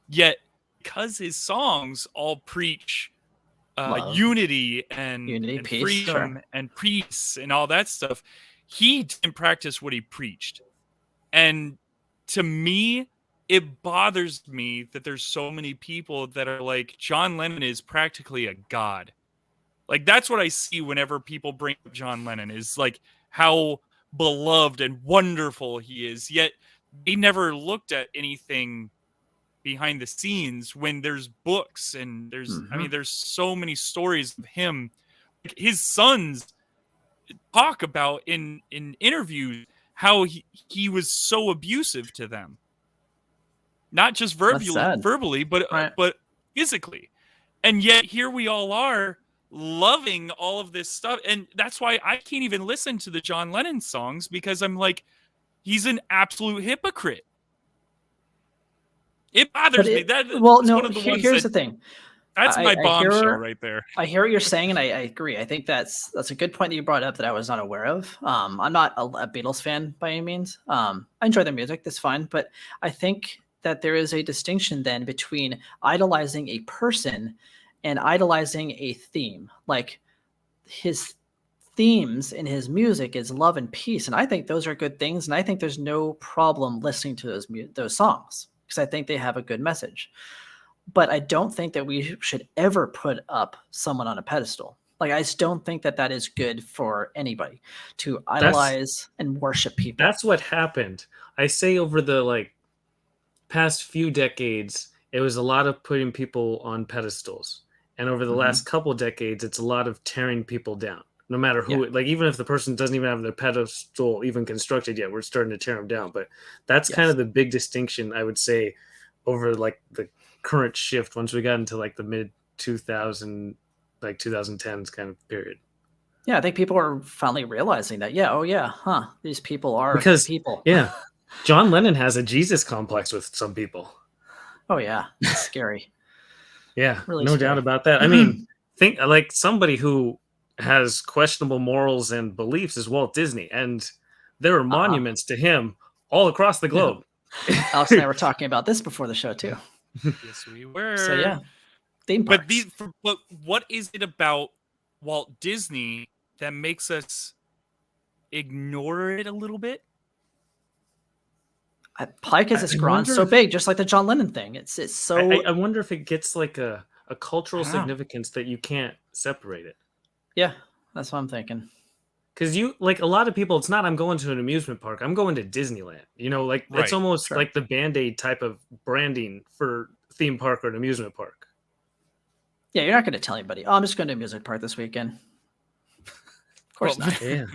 Yet, because his songs all preach unity and peace, freedom and peace and all that stuff, he didn't practice what he preached. And to me, it bothers me that there's so many people that are like, John Lennon is practically a god. Like, that's what I see whenever people bring up John Lennon, is like how beloved and wonderful he is. Yet they never looked at anything behind the scenes when there's books and there's, I mean, there's so many stories of him. His sons talk about in interviews how he was so abusive to them. Not just verbally, but physically. And yet here we all are loving all of this stuff. And that's why I can't even listen to the John Lennon songs, because I'm like, he's an absolute hypocrite. It bothers me. Here's the thing. That's my bombshell right there. I hear what you're saying, and I agree. I think that's a good point that you brought up that I was not aware of. I'm not a Beatles fan by any means. I enjoy their music. That's fine. But I think that there is a distinction then between idolizing a person and idolizing a theme. Like, his themes in his music is love and peace, and I think those are good things, and I think there's no problem listening to those songs, because I think they have a good message. But I don't think that we should ever put up someone on a pedestal. Like, I just don't think that that is good for anybody, to idolize and worship people. That's what happened. I say over the past few decades, it was a lot of putting people on pedestals. And over the last couple decades, it's a lot of tearing people down. No matter who, even if the person doesn't even have their pedestal even constructed yet, we're starting to tear them down. But that's kind of the big distinction, I would say, over the current shift once we got into the mid 2010s kind of period. Yeah, I think people are finally realizing that. These people are people. Yeah, John Lennon has a Jesus complex with some people. Oh yeah, it's scary. Yeah, really no scary. doubt about that. I mean, think somebody who has questionable morals and beliefs is Walt Disney, and there are monuments to him all across the globe. Yeah. Alex and I were talking about this before the show too. Yes, we were. So yeah, theme parks. But what is it about Walt Disney that makes us ignore it a little bit? Probably because it's grown so big, just like the John Lennon thing. It's so. I wonder if it gets a cultural significance that you can't separate it. Yeah, that's what I'm thinking. Because a lot of people, it's not I'm going to an amusement park. I'm going to Disneyland. It's almost like the Band-Aid type of branding for theme park or an amusement park. Yeah, you're not going to tell anybody, oh, I'm just going to a music park this weekend. Of course not. Yeah.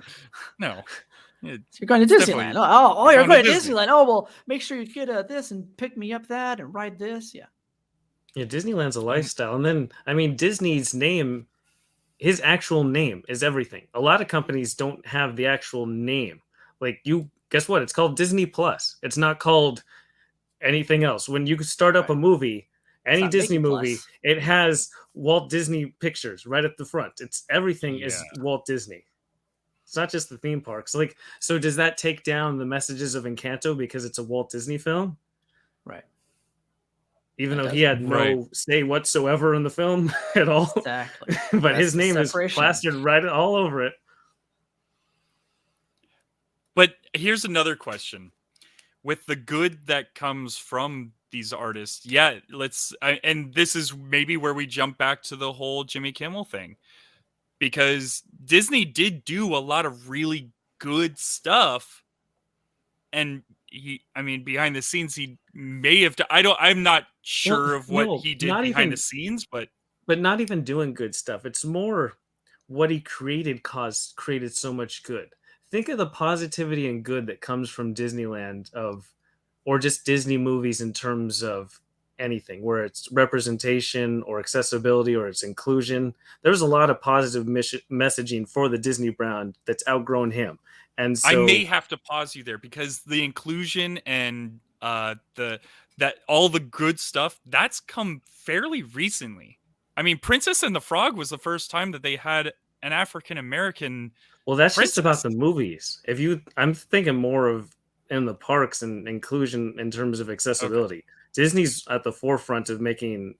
No. You're going to Disneyland. Oh, you're going to Disneyland. Oh, well, make sure you get this and pick me up that and ride this. Yeah. Yeah, Disneyland's a lifestyle. And then, I mean, Disney's name, his actual name is everything. A lot of companies don't have the actual name. Guess what? It's called Disney Plus. It's not called anything else. When you start up a movie, any Disney movie, it has Walt Disney Pictures right at the front. It's everything is Walt Disney. It's not just the theme parks. So does that take down the messages of Encanto because it's a Walt Disney film? Right. Even though he had no say whatsoever in the film at all. Exactly. But his name is plastered right all over it. But here's another question. With the good that comes from these artists, and this is maybe where we jump back to the whole Jimmy Kimmel thing. Because Disney did do a lot of really good stuff, and behind the scenes, he may have. I'm not sure of what he did behind the scenes, but not even doing good stuff. It's more what he created created so much good. Think of the positivity and good that comes from Disneyland or just Disney movies in terms of anything, where it's representation or accessibility or it's inclusion. There's a lot of positive messaging for the Disney brand that's outgrown him. And so I may have to pause you there, because the inclusion and that all the good stuff that's come fairly recently. I mean, Princess and the Frog was the first time that they had an African American Well, that's just about princess. the movies. I'm thinking more of in the parks and inclusion in terms of accessibility. Disney's at the forefront of making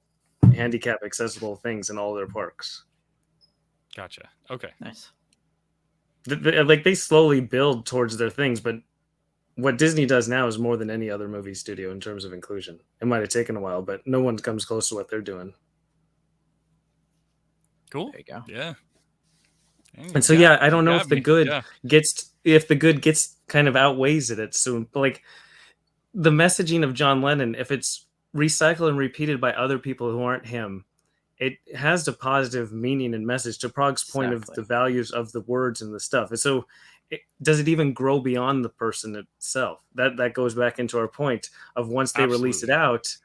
handicap accessible things in all their parks. Gotcha. Okay. Nice. Like they slowly build towards their things, but what Disney does now is more than any other movie studio in terms of inclusion. It might have taken a while, but no one comes close to what they're doing. Cool. There you go. Yeah. And so I don't know if the good gets kind of outweighs it. It's so like the messaging of John Lennon, if it's recycled and repeated by other people who aren't him, it has a positive meaning and message to Prague's point of the values of the words and the stuff. And so does it even grow beyond the person itself? That goes back into our point of once they release it out,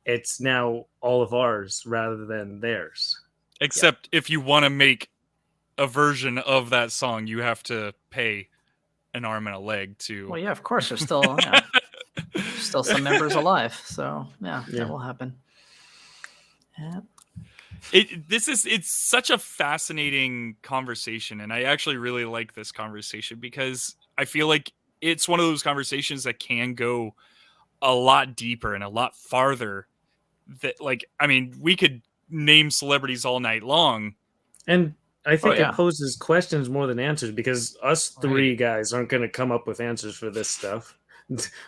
it's now all of ours rather than theirs. Except if you want to make a version of that song, you have to pay an arm and a leg to. Well, yeah, of course. There's still still some members alive, so that will happen. Yeah. It's such a fascinating conversation, and I actually really like this conversation because I feel like it's one of those conversations that can go a lot deeper and a lot farther. That, like, I mean, we could name celebrities all night long, and I think it poses questions more than answers because us three guys aren't going to come up with answers for this stuff.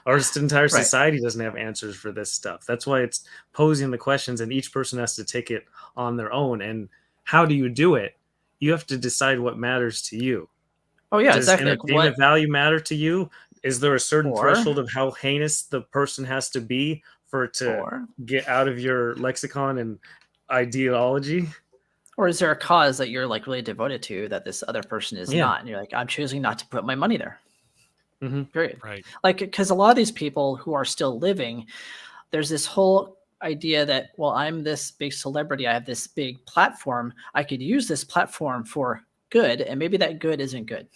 Our entire society doesn't have answers for this stuff. That's why it's posing the questions, and each person has to take it on their own. And how do you do it? You have to decide what matters to you. Oh yeah, does exactly. entertainment value matter to you? Is there a certain threshold of how heinous the person has to be for it to get out of your lexicon and ideology? Or is there a cause that you're like really devoted to that this other person is not? And you're like, I'm choosing not to put my money there. Period. Right. Like, because a lot of these people who are still living, there's this whole idea that, well, I'm this big celebrity. I have this big platform. I could use this platform for good. And maybe that good isn't good.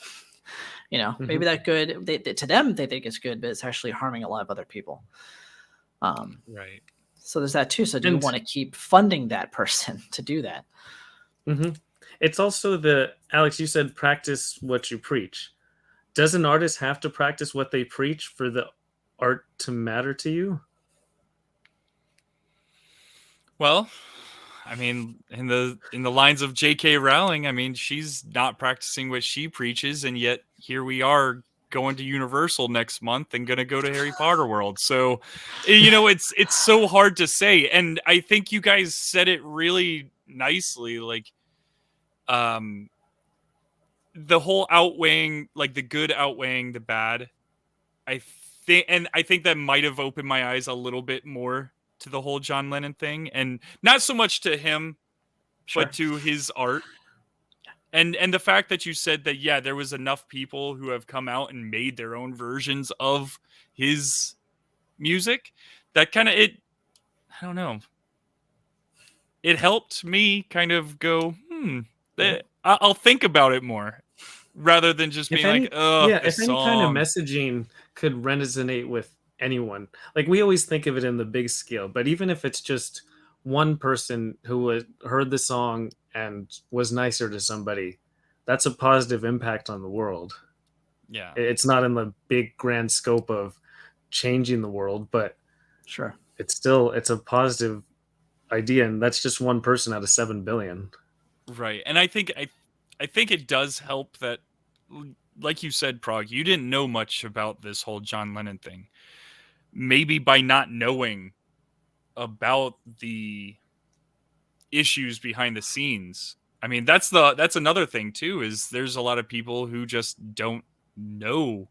You know, maybe that good, to them, they think it's good, but it's actually harming a lot of other people. Right. So there's that too. So do you want to keep funding that person to do that? It's also Alex, you said practice what you preach. Does an artist have to practice what they preach for the art to matter to you? Well, I mean, in the lines of J.K. Rowling, I mean, she's not practicing what she preaches, and yet here we are going to Universal next month and going to go to Harry Potter World. So, you know, it's so hard to say, and I think you guys said it really nicely, like, the whole outweighing, like the good outweighing the bad. I think that might have opened my eyes a little bit more to the whole John Lennon thing, and not so much to him, but to his art. And the fact that you said that, there was enough people who have come out and made their own versions of his music, that kind of, I don't know. It helped me kind of go, I'll think about it more rather than just being like, oh, if any kind of messaging could resonate with anyone. Like, we always think of it in the big scale, but even if it's just one person who heard the song and was nicer to somebody, that's a positive impact on the world. Yeah. It's not in the big grand scope of changing the world, but it's a positive idea, and that's just one person out of 7 billion. Right. And I think it does help that, like you said, Prague, you didn't know much about this whole John Lennon thing. Maybe by not knowing about the issues behind the scenes. I mean, that's another thing too, is there's a lot of people who just don't know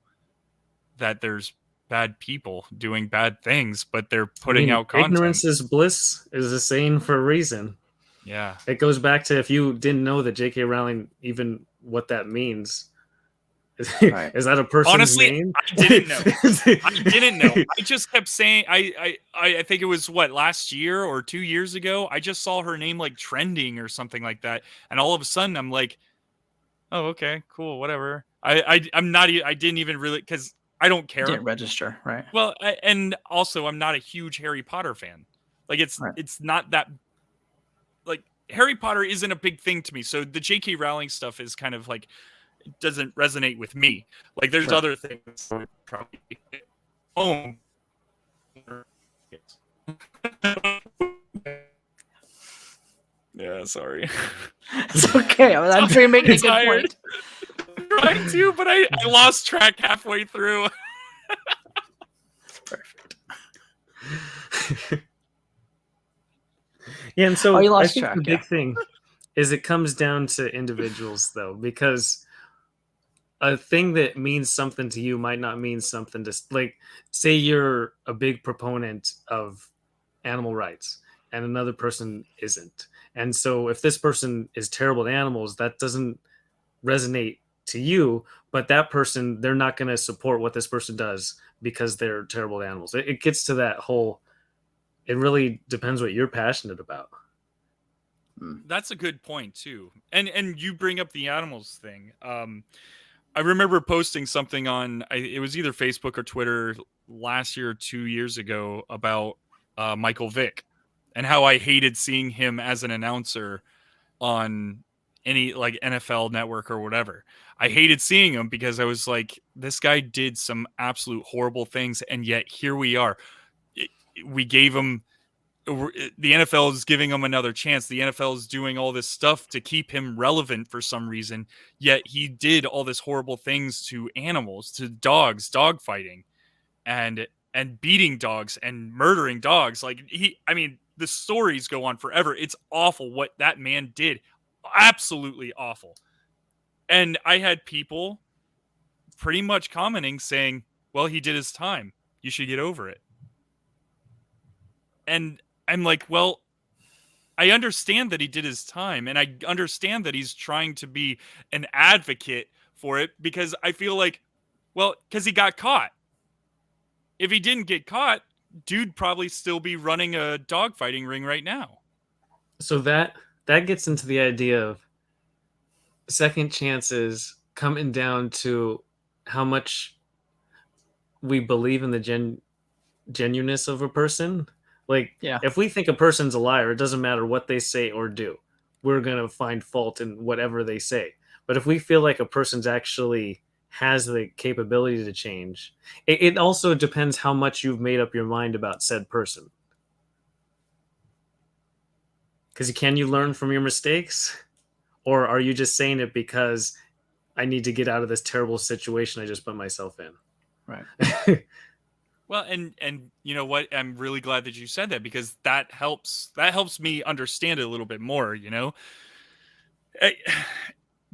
that there's bad people doing bad things, but they're putting out content. Ignorance is bliss is a saying for a reason. Yeah. It goes back to, if you didn't know that J.K. Rowling, even what that means. Is that a person's Honestly, name? I didn't know. I just kept saying, I think it was last year or 2 years ago. I just saw her name like trending or something like that. And all of a sudden I'm like, oh, okay, cool, whatever. I didn't even really, because I don't care. Didn't register, right? Well, and also I'm not a huge Harry Potter fan. Like, it's not that, like, Harry Potter isn't a big thing to me. So the J.K. Rowling stuff is kind of like, it doesn't resonate with me. Like there's Right. other things that would probably home. Yeah, sorry. It's okay. I'm sure you're making a good Tired. point. I'm trying to, but I lost track halfway through. Perfect. Yeah, and so Oh, you I lost think track, the big yeah. thing is it comes down to individuals, though, because a thing that means something to you might not mean something to, like, say you're a big proponent of animal rights and another person isn't. And so if this person is terrible to animals, that doesn't resonate to you, but that person, they're not going to support what this person does because they're terrible to animals. It gets to that whole, it really depends what you're passionate about. That's a good point too. And you bring up the animals thing. I remember posting something on it was either Facebook or Twitter last year or 2 years ago about Michael Vick and how I hated seeing him as an announcer on any like NFL network or whatever. I hated seeing him because I was like, this guy did some absolute horrible things, and yet here we are. We gave him the NFL is giving him another chance. The NFL is doing all this stuff to keep him relevant for some reason. Yet he did all this horrible things to animals, to dogs, dog fighting, and beating dogs and murdering dogs. Like the stories go on forever. It's awful what that man did. Absolutely awful. And I had people pretty much commenting saying, well, he did his time. You should get over it. And I'm like, well, I understand that he did his time, and I understand that he's trying to be an advocate for it because I feel like, well, because he got caught. If he didn't get caught, dude probably still be running a dogfighting ring right now. So that gets into the idea of second chances coming down to how much we believe in the genuineness of a person. Like, Yeah. if we think a person's a liar, it doesn't matter what they say or do. We're going to find fault in whatever they say. But if we feel like a person's actually has the capability to change, it also depends how much you've made up your mind about said person. Because can you learn from your mistakes? Or are you just saying it because I need to get out of this terrible situation I just put myself in? Right. Well, and you know what? I'm really glad that you said that because that helps me understand it a little bit more, you know?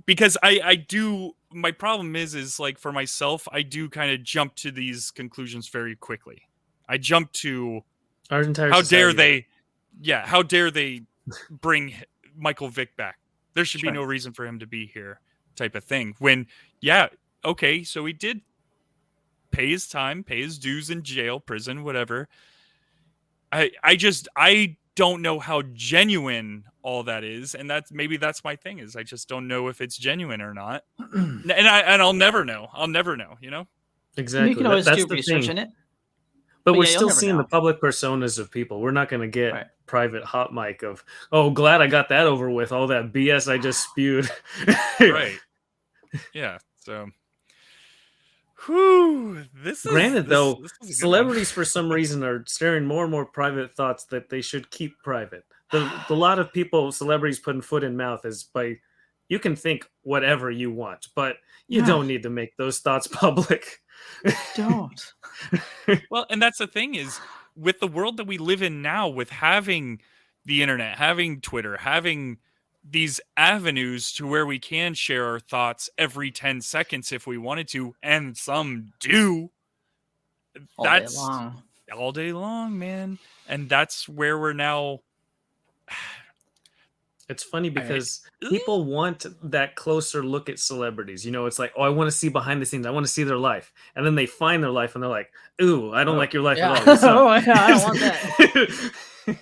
Because I do, my problem is like for myself, I do kind of jump to these conclusions very quickly. I jump to Our entire how dare society. how dare they bring Michael Vick back? There should be Sure. no reason for him to be here, type of thing. When, yeah, okay, so he did pay his time, pay his dues in jail, prison, whatever. I don't know how genuine all that is, and that's my thing is I just don't know if it's genuine or not. And I'll never know. I'll never know, you know? Exactly. You can always That's do the research thing. in it. But But we're yeah, you'll still never seeing know. the public personas of people. We're not going to get Right. private hot mic of, oh, glad I got that over with. All that BS I just spewed. Right. Yeah. So whew, Granted, though, this is a good one. celebrities for some reason are sharing more and more private thoughts that they should keep private. The lot of people, celebrities putting foot in mouth is by, you can think whatever you want, but you Yeah. don't need to make those thoughts public. Don't. Well, and that's the thing is with the world that we live in now, with having the internet, having Twitter, having these avenues to where we can share our thoughts every 10 seconds if we wanted to, and some do. All That's day long. all day long, man. And that's where we're now. It's funny because people want that closer look at celebrities. You know, it's like, oh, I want to see behind the scenes. I want to see their life. And then they find their life and they're like, ooh, I don't like your life Yeah. at all. It's not- Oh, yeah, I don't want that.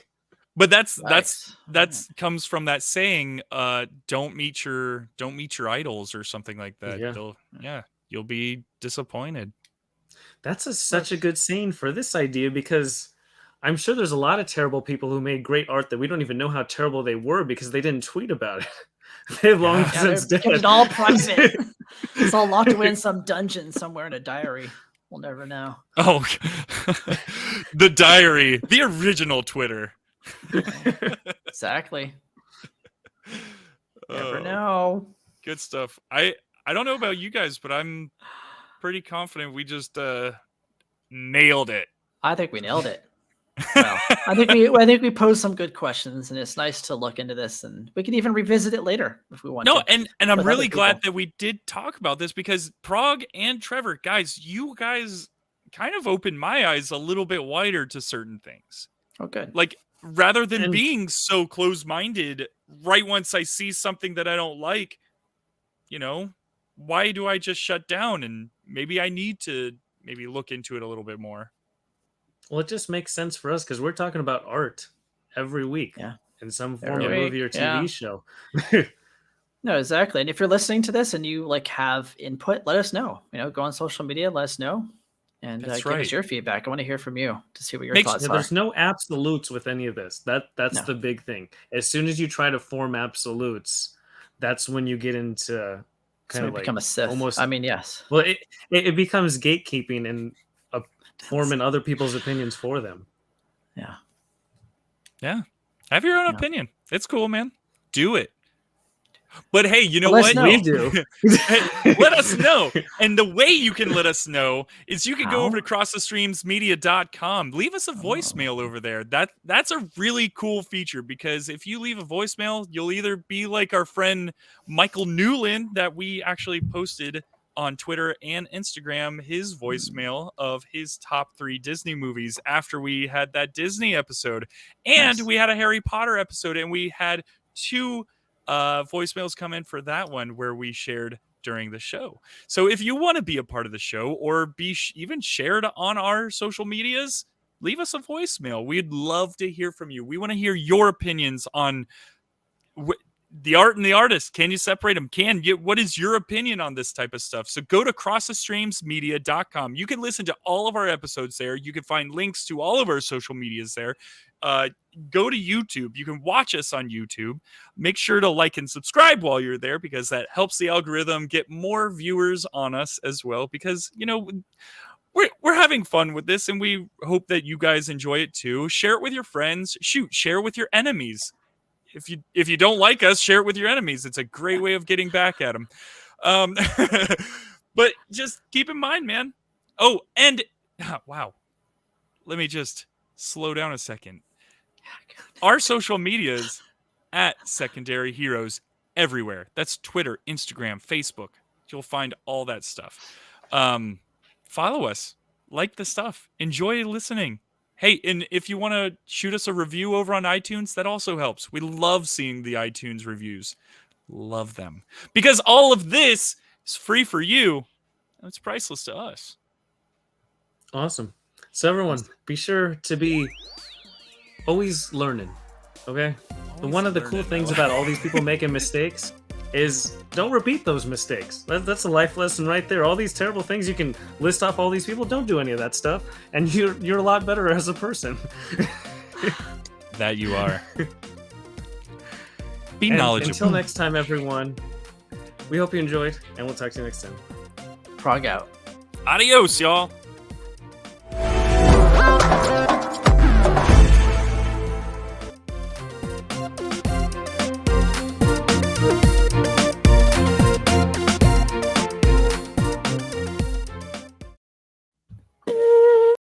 But that's Yikes. comes from that saying, don't meet your idols or something like that. Yeah. You'll be disappointed. That's such a good saying for this idea because I'm sure there's a lot of terrible people who made great art that we don't even know how terrible they were because they didn't tweet about it. They've long since they're dead. kept it all private. It's all locked away in some dungeon somewhere in a diary. We'll never know. Oh, the diary, the original Twitter. Exactly. Never Oh, know. good stuff. I don't know about you guys, but I'm pretty confident we just nailed it. I think we nailed it. Well, I think we posed some good questions, and it's nice to look into this, and we can even revisit it later if we want No, to. and I'm with really other glad people. that we did talk about this because Prague and Trevor, guys, you guys kind of opened my eyes a little bit wider to certain things. Oh, good. Like, rather than And- being so closed-minded, right once I see something that I don't like, why do I just shut down? And maybe I need to look into it a little bit more. Well, it just makes sense for us because we're talking about art every week Yeah. in some form Every of movie or week, TV yeah. show. No, exactly. And if you're listening to this and you have input, let us know. Go on social media, let us know, and That's give us right. your feedback. I want to hear from you to see what your Makes- thoughts Yeah, are. there's no absolutes with any of this. That's No. the big thing. As soon as you try to form absolutes, that's when you get into So kind we of like become a Sith. almost. I mean, yes. Well, it becomes gatekeeping and forming other people's opinions for them. Yeah. Have your own Yeah. opinion. It's cool, man. Do it. But hey, you know Let us what? know. We do. Let us know. And the way you can let us know is you can go over How? to crossthestreamsmedia.com. Leave us a voicemail over there. That's a really cool feature because if you leave a voicemail, you'll either be like our friend Michael Newland that we actually posted on Twitter and Instagram, his voicemail of his top 3 Disney movies after we had that Disney episode. And Nice. we had a Harry Potter episode, and we had 2 voicemails come in for that one where we shared during the show. So if you want to be a part of the show or be even shared on our social medias, leave us a voicemail. We'd love to hear from you. We want to hear your opinions on the art and the artist. Can you separate them? What is your opinion on this type of stuff? So go to crossthestreamsmedia.com. You can listen to all of our episodes there. You can find links to all of our social medias there. Go to YouTube. You can watch us on YouTube. Make sure to like and subscribe while you're there because that helps the algorithm get more viewers on us as well because, we're having fun with this and we hope that you guys enjoy it too. Share it with your friends. Share it with your enemies. If you don't like us, share it with your enemies. It's a great way of getting back at them. But just keep in mind, man. Oh, and wow. Let me just slow down a second. Our social medias at Secondary Heroes everywhere. That's Twitter, Instagram, Facebook. You'll find all that stuff. Follow us. Like the stuff. Enjoy listening. Hey, and if you want to shoot us a review over on iTunes, that also helps. We love seeing the iTunes reviews. Love them. Because all of this is free for you. And it's priceless to us. Awesome. So everyone, be sure to be always learning. Okay? And one of the cool things about all these people making mistakes is don't repeat those mistakes. That's a life lesson right there. All these terrible things, you can list off all these people. Don't do any of that stuff, and you're a lot better as a person. That you are. Be And knowledgeable. until next time, everyone, we hope you enjoyed, and we'll talk to you next time. Prague out. Adios, y'all.